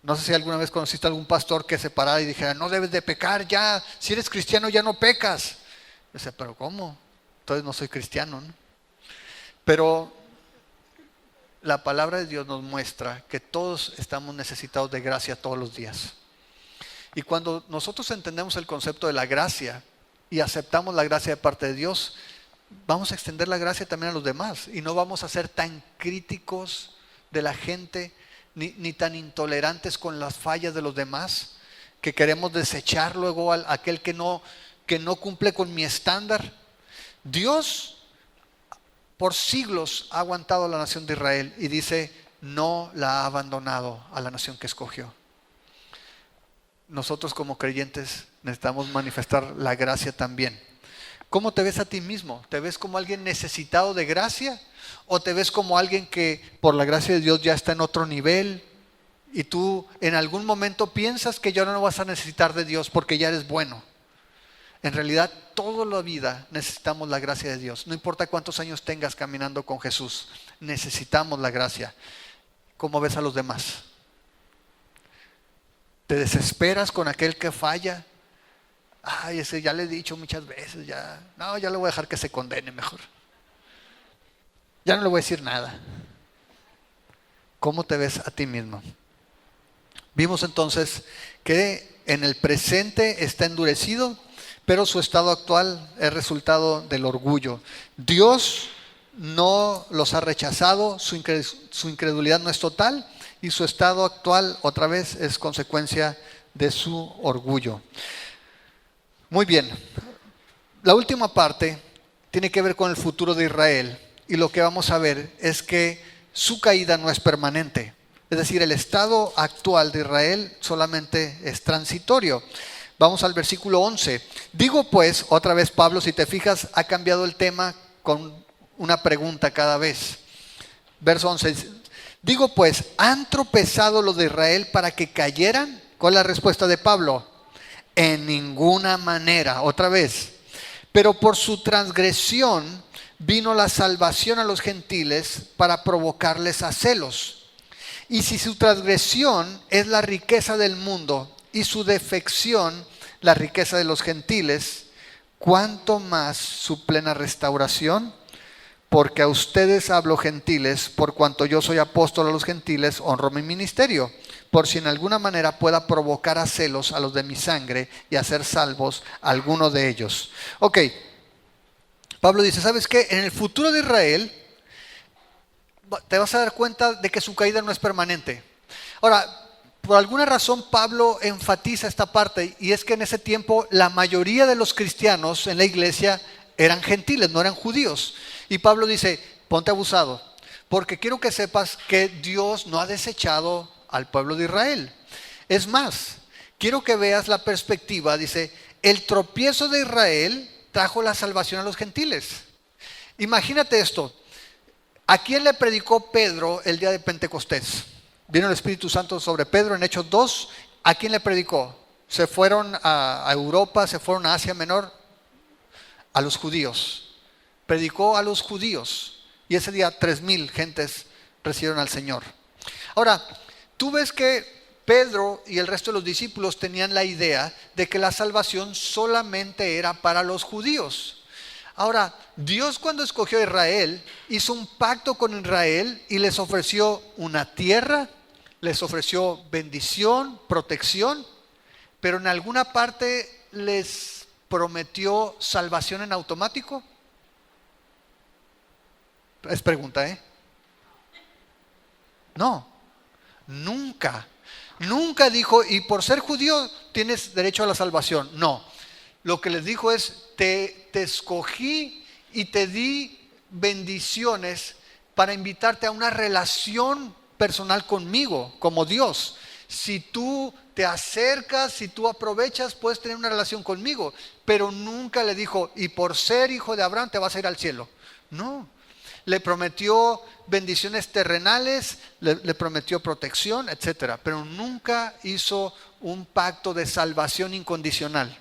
No sé si alguna vez conociste a algún pastor que se parara y dijera, no debes de pecar ya, si eres cristiano ya no pecas. Yo decía, pero ¿cómo? Entonces no soy cristiano, ¿no? Pero la palabra de Dios nos muestra que todos estamos necesitados de gracia todos los días. Y cuando nosotros entendemos el concepto de la gracia y aceptamos la gracia de parte de Dios, vamos a extender la gracia también a los demás y no vamos a ser tan críticos de la gente ni tan intolerantes con las fallas de los demás, que queremos desechar luego a aquel que no cumple con mi estándar. Dios por siglos ha aguantado a la nación de Israel y dice, no la ha abandonado a la nación que escogió. Nosotros como creyentes necesitamos manifestar la gracia también. ¿Cómo te ves a ti mismo? ¿Te ves como alguien necesitado de gracia? ¿O te ves como alguien que por la gracia de Dios ya está en otro nivel? Y tú en algún momento piensas que ya no vas a necesitar de Dios porque ya eres bueno. En realidad, toda la vida necesitamos la gracia de Dios. No importa cuántos años tengas caminando con Jesús, necesitamos la gracia. ¿Cómo ves a los demás? ¿Te desesperas con aquel que falla? Ay, ese ya le he dicho muchas veces, ya le voy a dejar que se condene mejor. Ya no le voy a decir nada. ¿Cómo te ves a ti mismo? Vimos entonces que en el presente está endurecido, pero su estado actual es resultado del orgullo. Dios no los ha rechazado, su incredulidad no es total y su estado actual otra vez es consecuencia de su orgullo. Muy bien, la última parte tiene que ver con el futuro de Israel y lo que vamos a ver es que su caída no es permanente. Es decir, el estado actual de Israel solamente es transitorio. Vamos al versículo 11. Digo pues, otra vez Pablo, si te fijas, ha cambiado el tema con una pregunta cada vez. Verso 11. Digo pues, ¿han tropezado los de Israel para que cayeran? ¿Cuál es la respuesta de Pablo? En ninguna manera. Otra vez. Pero por su transgresión vino la salvación a los gentiles para provocarles a celos. Y si su transgresión es la riqueza del mundo y su defección la riqueza de los gentiles, ¿cuánto más su plena restauración? Porque a ustedes hablo, gentiles, por cuanto yo soy apóstol a los gentiles, honro mi ministerio, por si en alguna manera pueda provocar a celos a los de mi sangre y hacer salvos a alguno de ellos. Ok, Pablo dice, ¿sabes qué? En el futuro de Israel te vas a dar cuenta de que su caída no es permanente. Ahora, por alguna razón Pablo enfatiza esta parte, y es que en ese tiempo la mayoría de los cristianos en la iglesia eran gentiles, no eran judíos. Y Pablo dice, ponte abusado, porque quiero que sepas que Dios no ha desechado al pueblo de Israel. Es más, quiero que veas la perspectiva, dice, el tropiezo de Israel trajo la salvación a los gentiles. Imagínate esto. ¿A quién le predicó Pedro el día de Pentecostés? Vino el Espíritu Santo sobre Pedro en Hechos 2. ¿A quién le predicó? Se fueron a Europa, se fueron a Asia Menor. A los judíos. Predicó a los judíos. Y ese día 3,000 gentes recibieron al Señor. Ahora, tú ves que Pedro y el resto de los discípulos tenían la idea de que la salvación solamente era para los judíos. Ahora, Dios cuando escogió a Israel, hizo un pacto con Israel y les ofreció una tierra, les ofreció bendición, protección, pero en alguna parte les prometió salvación en automático. Es pregunta, ¿eh? No, nunca. Nunca dijo, y por ser judío tienes derecho a la salvación. No, lo que les dijo es, te escogí y te di bendiciones para invitarte a una relación personal conmigo, como Dios. Si tú te acercas, si tú aprovechas, puedes tener una relación conmigo. Pero nunca le dijo, y por ser hijo de Abraham te vas a ir al cielo. No, le prometió bendiciones terrenales, le prometió protección, etcétera, pero nunca hizo un pacto de salvación incondicional.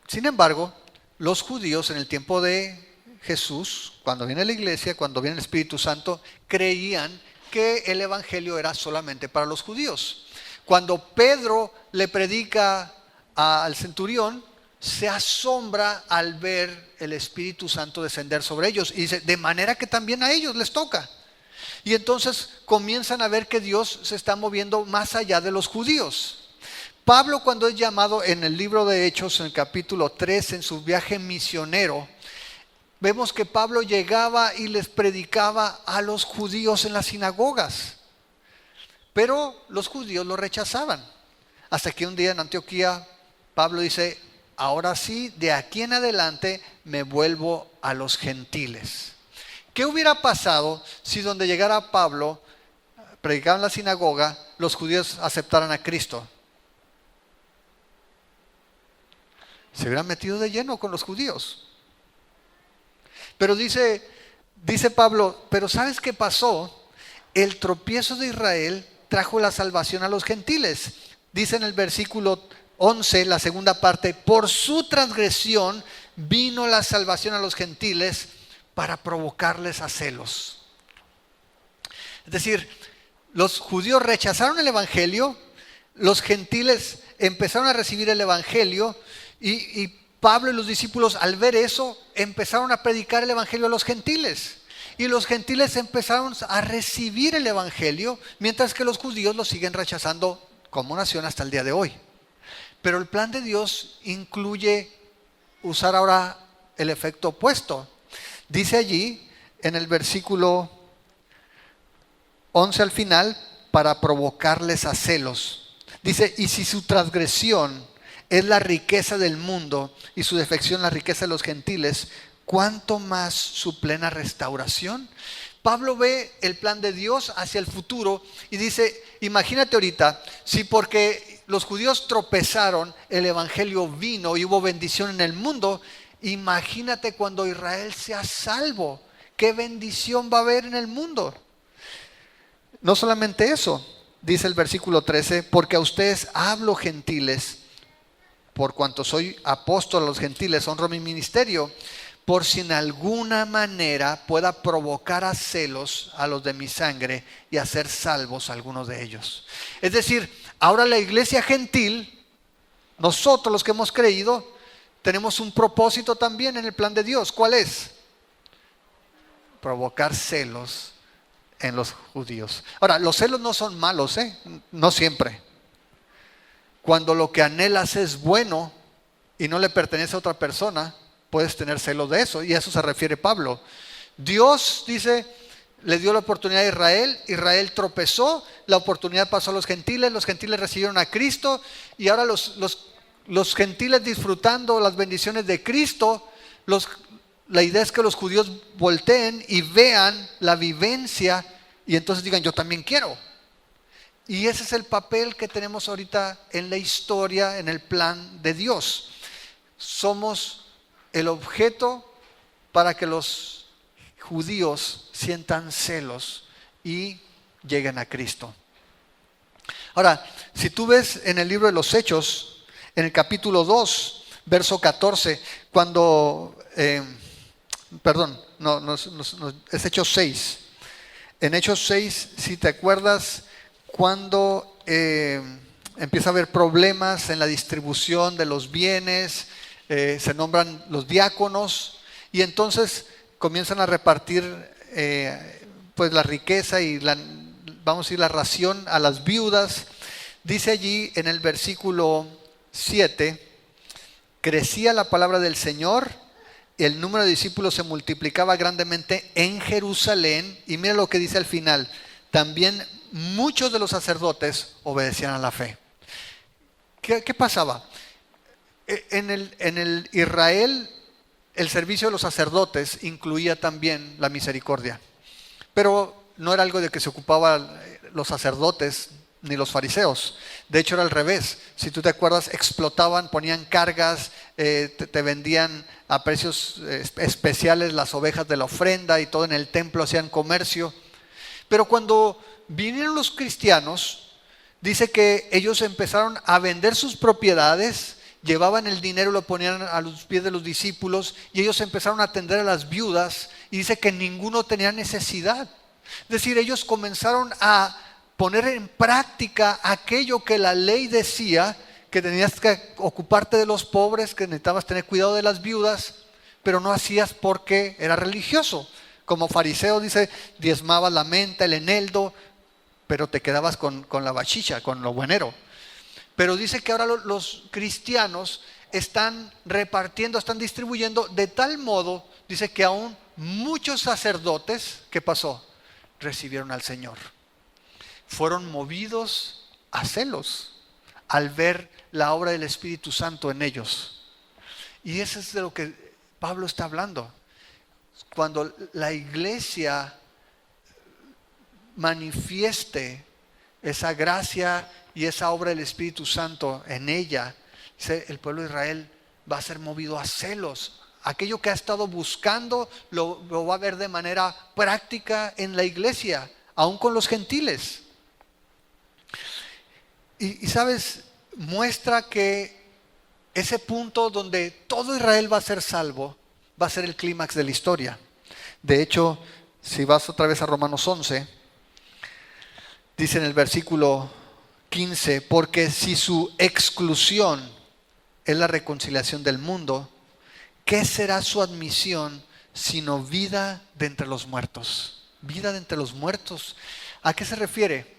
Sin embargo, los judíos en el tiempo de Jesús, cuando viene la iglesia, cuando viene el Espíritu Santo, creían que el evangelio era solamente para los judíos. Cuando Pedro le predica al centurión, se asombra al ver el Espíritu Santo descender sobre ellos y dice, de manera que también a ellos les toca. Y entonces comienzan a ver que Dios se está moviendo más allá de los judíos. Pablo, cuando es llamado en el libro de Hechos, en el capítulo 3, en su viaje misionero, vemos que Pablo llegaba y les predicaba a los judíos en las sinagogas, pero los judíos lo rechazaban. Hasta que un día en Antioquía, Pablo dice, ahora sí, de aquí en adelante me vuelvo a los gentiles. ¿Qué hubiera pasado si donde llegara Pablo, predicaba en la sinagoga, los judíos aceptaran a Cristo? Se hubieran metido de lleno con los judíos. Pero dice Pablo, pero ¿sabes qué pasó? El tropiezo de Israel trajo la salvación a los gentiles. Dice en el versículo 11, la segunda parte, por su transgresión vino la salvación a los gentiles para provocarles a celos. Es decir, los judíos rechazaron el evangelio, los gentiles empezaron a recibir el evangelio y Pablo y los discípulos al ver eso empezaron a predicar el evangelio a los gentiles. Y los gentiles empezaron a recibir el evangelio, mientras que los judíos lo siguen rechazando como nación hasta el día de hoy. Pero el plan de Dios incluye usar ahora el efecto opuesto. Dice allí en el versículo 11 al final, para provocarles a celos. Dice, y si su transgresión es la riqueza del mundo y su defección la riqueza de los gentiles, ¿cuánto más su plena restauración? Pablo ve el plan de Dios hacia el futuro y dice, imagínate ahorita, si porque los judíos tropezaron, el evangelio vino y hubo bendición en el mundo, imagínate cuando Israel sea salvo, qué bendición va a haber en el mundo. No solamente eso, dice el versículo 13, porque a ustedes hablo gentiles, por cuanto soy apóstol a los gentiles, honro mi ministerio, por si en alguna manera pueda provocar a celos a los de mi sangre y hacer salvos a algunos de ellos. Es decir, ahora la iglesia gentil, nosotros los que hemos creído, tenemos un propósito también en el plan de Dios. ¿Cuál es? Provocar celos en los judíos. Ahora, los celos no son malos, no siempre. Cuando lo que anhelas es bueno y no le pertenece a otra persona, puedes tener celos de eso, y a eso se refiere Pablo. Dios, dice, le dio la oportunidad a Israel, Israel tropezó, la oportunidad pasó a los gentiles recibieron a Cristo, y ahora los gentiles disfrutando las bendiciones de Cristo, la idea es que los judíos volteen y vean la vivencia, y entonces digan, yo también quiero. Y ese es el papel que tenemos ahorita en la historia, en el plan de Dios. Somos el objeto para que los judíos sientan celos y lleguen a Cristo. Ahora, si tú ves en el libro de los Hechos, en el capítulo 2, verso 14, cuando, es Hechos 6. En Hechos 6, si te acuerdas, cuando empieza a haber problemas en la distribución de los bienes, se nombran los diáconos y entonces comienzan a repartir pues la riqueza y vamos a decir la ración a las viudas. Dice allí en el versículo 7, crecía la palabra del Señor, el número de discípulos se multiplicaba grandemente en Jerusalén, y mira lo que dice al final, también muchos de los sacerdotes obedecían a la fe. ¿Qué pasaba? En el Israel, el servicio de los sacerdotes incluía también la misericordia, pero no era algo de que se ocupaban los sacerdotes ni los fariseos. De hecho era al revés. Si tú te acuerdas, explotaban, ponían cargas, te vendían a precios especiales las ovejas de la ofrenda y todo en el templo, hacían comercio. Pero cuando vinieron los cristianos, dice que ellos empezaron a vender sus propiedades, llevaban el dinero, lo ponían a los pies de los discípulos y ellos empezaron a atender a las viudas y dice que ninguno tenía necesidad. Es decir, ellos comenzaron a poner en práctica aquello que la ley decía, que tenías que ocuparte de los pobres, que necesitabas tener cuidado de las viudas, pero no hacías porque era religioso. Como fariseo dice, diezmabas la menta, el eneldo, pero te quedabas con la bachicha, con lo buenero. Pero dice que ahora los cristianos están repartiendo, están distribuyendo de tal modo, dice que aún muchos sacerdotes, ¿qué pasó? Recibieron al Señor. Fueron movidos a celos al ver la obra del Espíritu Santo en ellos. Y eso es de lo que Pablo está hablando. Cuando la iglesia manifieste esa gracia y esa obra del Espíritu Santo en ella, el pueblo de Israel va a ser movido a celos. Aquello que ha estado buscando lo va a ver de manera práctica en la iglesia, aún con los gentiles. Y sabes, muestra que ese punto donde todo Israel va a ser salvo, va a ser el clímax de la historia. De hecho, si vas otra vez a Romanos 11, dice en el versículo 15, porque si su exclusión es la reconciliación del mundo, ¿qué será su admisión sino vida de entre los muertos? Vida de entre los muertos. ¿A qué se refiere?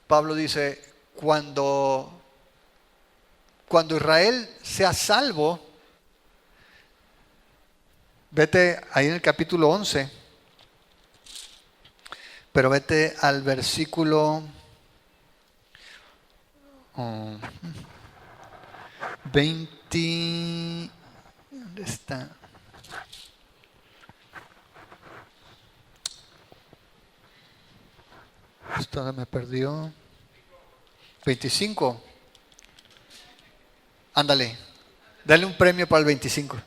Pablo dice, cuando Israel sea salvo, vete ahí en el capítulo 11, pero vete al versículo 20, ¿dónde está? Esto me perdió. 25. Ándale, dale un premio para el 25.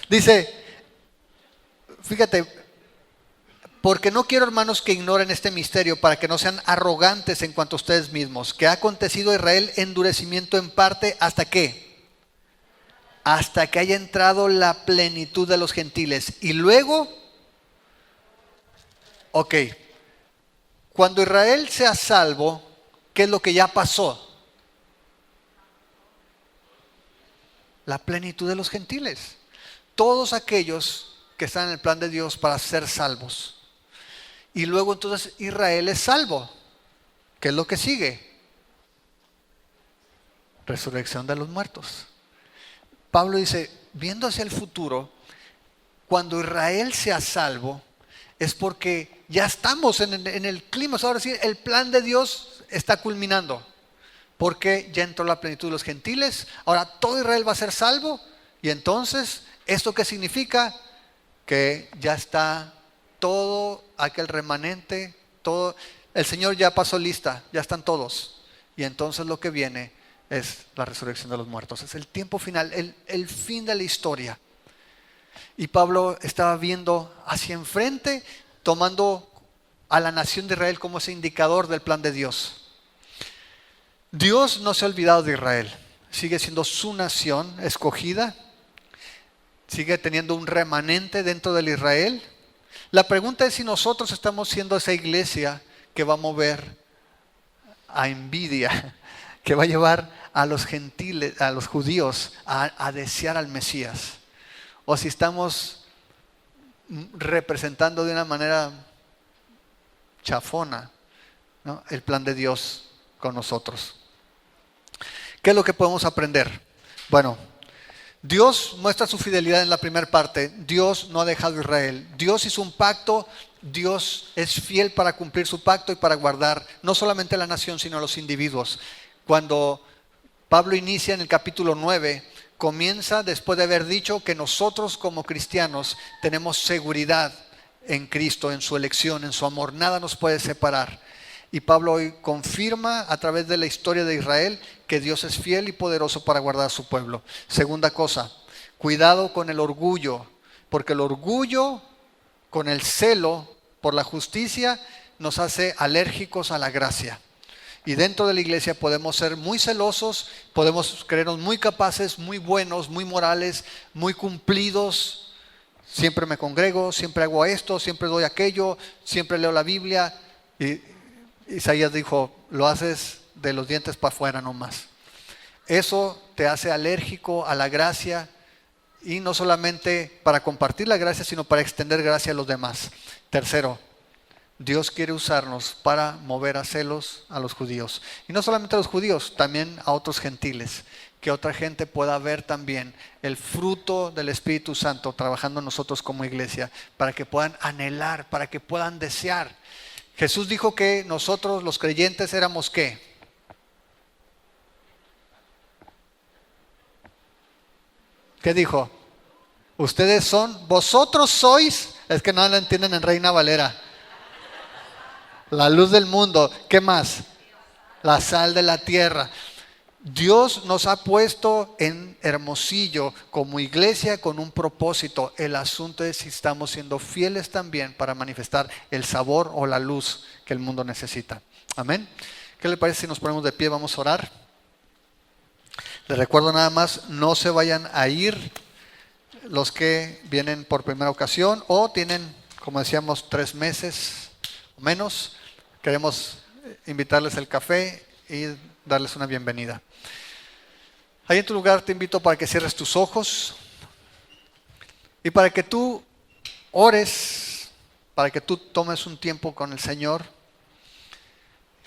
Dice, fíjate, porque no quiero, hermanos, que ignoren este misterio, para que no sean arrogantes en cuanto a ustedes mismos, que ha acontecido a Israel endurecimiento en parte, ¿hasta qué? Hasta que haya entrado la plenitud de los gentiles. Y luego, cuando Israel sea salvo, ¿qué es lo que ya pasó? La plenitud de los gentiles. Todos aquellos que están en el plan de Dios para ser salvos. Y luego entonces Israel es salvo. ¿Qué es lo que sigue? Resurrección de los muertos. Pablo dice, viendo hacia el futuro, cuando Israel sea salvo, es porque ya estamos en el clima. Ahora sí, el plan de Dios está culminando, porque ya entró la plenitud de los gentiles. Ahora todo Israel va a ser salvo. Y entonces, ¿esto qué significa? Que ya está todo aquel remanente, todo, el Señor ya pasó lista, ya están todos. Y entonces lo que viene es la resurrección de los muertos. Es el tiempo final, el fin de la historia. Y Pablo estaba viendo hacia enfrente, tomando a la nación de Israel como ese indicador del plan de Dios. Dios no se ha olvidado de Israel. Sigue siendo su nación escogida. Sigue teniendo un remanente dentro del Israel. La pregunta es si nosotros estamos siendo esa iglesia que va a mover a envidia, que va a llevar a los gentiles, a los judíos, a desear al Mesías. O si estamos representando de una manera chafona, ¿no?, el plan de Dios con nosotros. ¿Qué es lo que podemos aprender? Bueno, Dios muestra su fidelidad en la primera parte. Dios no ha dejado a Israel. Dios hizo un pacto. Dios es fiel para cumplir su pacto y para guardar no solamente a la nación, sino a los individuos. Cuando Pablo inicia en el capítulo 9, comienza después de haber dicho que nosotros como cristianos tenemos seguridad en Cristo, en su elección, en su amor. Nada nos puede separar. Y Pablo hoy confirma a través de la historia de Israel que Dios es fiel y poderoso para guardar a su pueblo. Segunda cosa, cuidado con el orgullo, porque el orgullo con el celo por la justicia nos hace alérgicos a la gracia. Y dentro de la iglesia podemos ser muy celosos, podemos creernos muy capaces, muy buenos, muy morales, muy cumplidos. Siempre me congrego, siempre hago esto, siempre doy aquello, siempre leo la Biblia. Y Isaías dijo, lo haces de los dientes para afuera nomás. Eso te hace alérgico a la gracia, y no solamente para compartir la gracia, sino para extender gracia a los demás. Tercero, Dios quiere usarnos para mover a celos a los judíos. Y no solamente a los judíos, también a otros gentiles. Que otra gente pueda ver también el fruto del Espíritu Santo trabajando en nosotros como iglesia, para que puedan anhelar, para que puedan desear. Jesús dijo que nosotros los creyentes éramos ¿qué? ¿Qué dijo? Ustedes son, vosotros sois, es que no lo entienden en Reina Valera, la luz del mundo. ¿Qué más? La sal de la tierra. Dios nos ha puesto en Hermosillo como iglesia con un propósito. El asunto es si estamos siendo fieles también para manifestar el sabor o la luz que el mundo necesita. Amén. ¿Qué le parece si nos ponemos de pie? Vamos a orar. Les recuerdo nada más, no se vayan a ir los que vienen por primera ocasión o tienen, como decíamos, 3 meses o menos. Queremos invitarles el café y darles una bienvenida. Ahí en tu lugar te invito para que cierres tus ojos y para que tú ores, para que tú tomes un tiempo con el Señor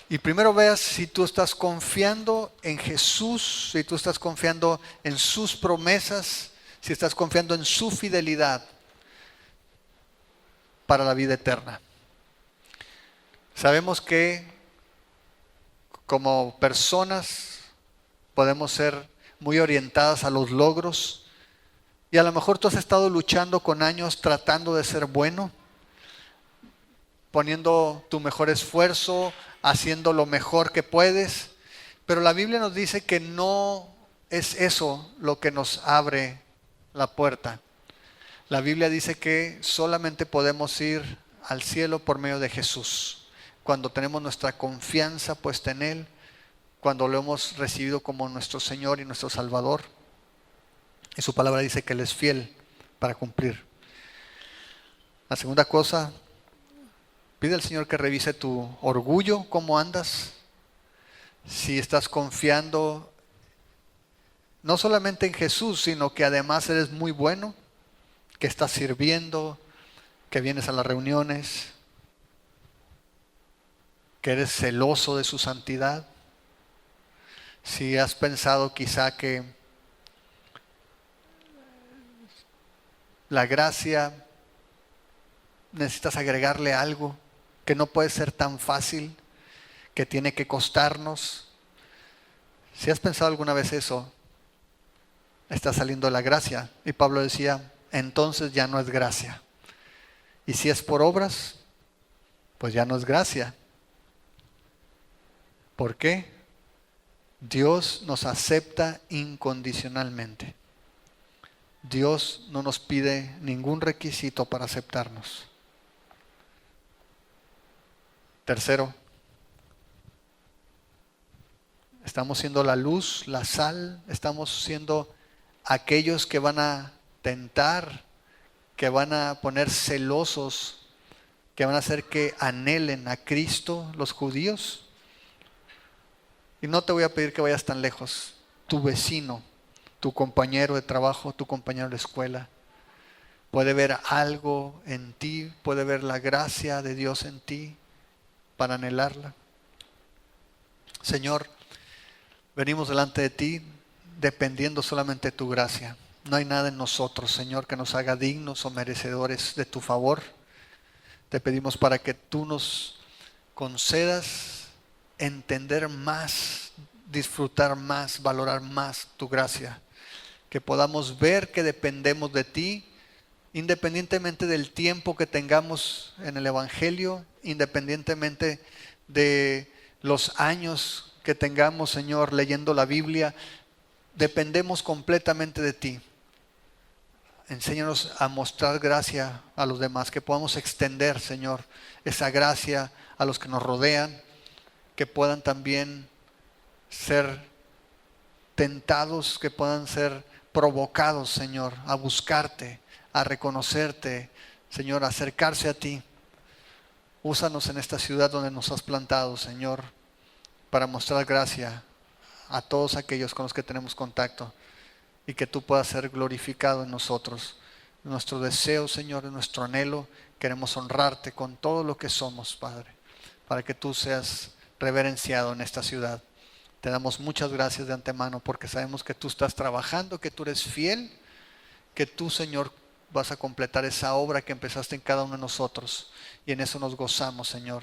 y primero veas si tú estás confiando en Jesús, si tú estás confiando en sus promesas, si estás confiando en su fidelidad para la vida eterna. Sabemos que como personas podemos ser muy orientadas a los logros y a lo mejor tú has estado luchando con años tratando de ser bueno, poniendo tu mejor esfuerzo, haciendo lo mejor que puedes, pero la Biblia nos dice que no es eso lo que nos abre la puerta. La Biblia dice que solamente podemos ir al cielo por medio de Jesús, cuando tenemos nuestra confianza puesta en Él, cuando lo hemos recibido como nuestro Señor y nuestro Salvador. Y su palabra dice que Él es fiel para cumplir. La segunda cosa, pide al Señor que revise tu orgullo, cómo andas. Si estás confiando no solamente en Jesús, sino que además eres muy bueno, que estás sirviendo, que vienes a las reuniones, que eres celoso de su santidad. Si has pensado quizá que la gracia necesitas agregarle algo, que no puede ser tan fácil, que tiene que costarnos. Si has pensado alguna vez eso, está saliendo de la gracia. Y Pablo decía, entonces ya no es gracia. Y si es por obras, pues ya no es gracia. ¿Por qué? Dios nos acepta incondicionalmente. Dios no nos pide ningún requisito para aceptarnos. Tercero, estamos siendo la luz, la sal, estamos siendo aquellos que van a tentar, que van a poner celosos, que van a hacer que anhelen a Cristo los judíos. Y no te voy a pedir que vayas tan lejos. Tu vecino, tu compañero de trabajo, tu compañero de escuela, puede ver algo en ti, puede ver la gracia de Dios en ti para anhelarla. Señor, venimos delante de ti dependiendo solamente de tu gracia. No hay nada en nosotros, Señor, que nos haga dignos o merecedores de tu favor. Te pedimos para que tú nos concedas entender más, disfrutar más, valorar más tu gracia. Que podamos ver que dependemos de ti, independientemente del tiempo que tengamos en el Evangelio, independientemente de los años que tengamos, Señor, leyendo la Biblia, dependemos completamente de ti. Enséñanos a mostrar gracia a los demás, que podamos extender, Señor, esa gracia a los que nos rodean, que puedan también ser tentados, que puedan ser provocados, Señor, a buscarte, a reconocerte, Señor, a acercarse a ti. Úsanos en esta ciudad donde nos has plantado, Señor, para mostrar gracia a todos aquellos con los que tenemos contacto y que tú puedas ser glorificado en nosotros. Nuestro deseo, Señor, nuestro anhelo, queremos honrarte con todo lo que somos, Padre, para que tú seas reverenciado en esta ciudad. Te damos muchas gracias de antemano porque sabemos que tú estás trabajando, que tú eres fiel, que tú, Señor, vas a completar esa obra que empezaste en cada uno de nosotros, y en eso nos gozamos, Señor.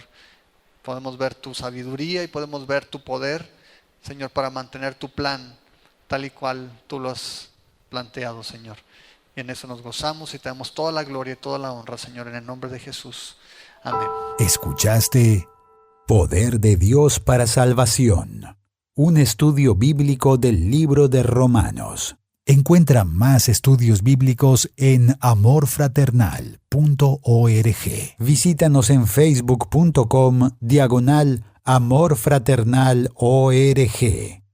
Podemos ver tu sabiduría y podemos ver tu poder, Señor, para mantener tu plan tal y cual tú lo has planteado, Señor. Y en eso nos gozamos y te damos toda la gloria y toda la honra, Señor, en el nombre de Jesús. Amén. Escuchaste Poder de Dios para Salvación, un estudio bíblico del libro de Romanos. Encuentra más estudios bíblicos en amorfraternal.org. Visítanos en facebook.com/amorfraternalorg.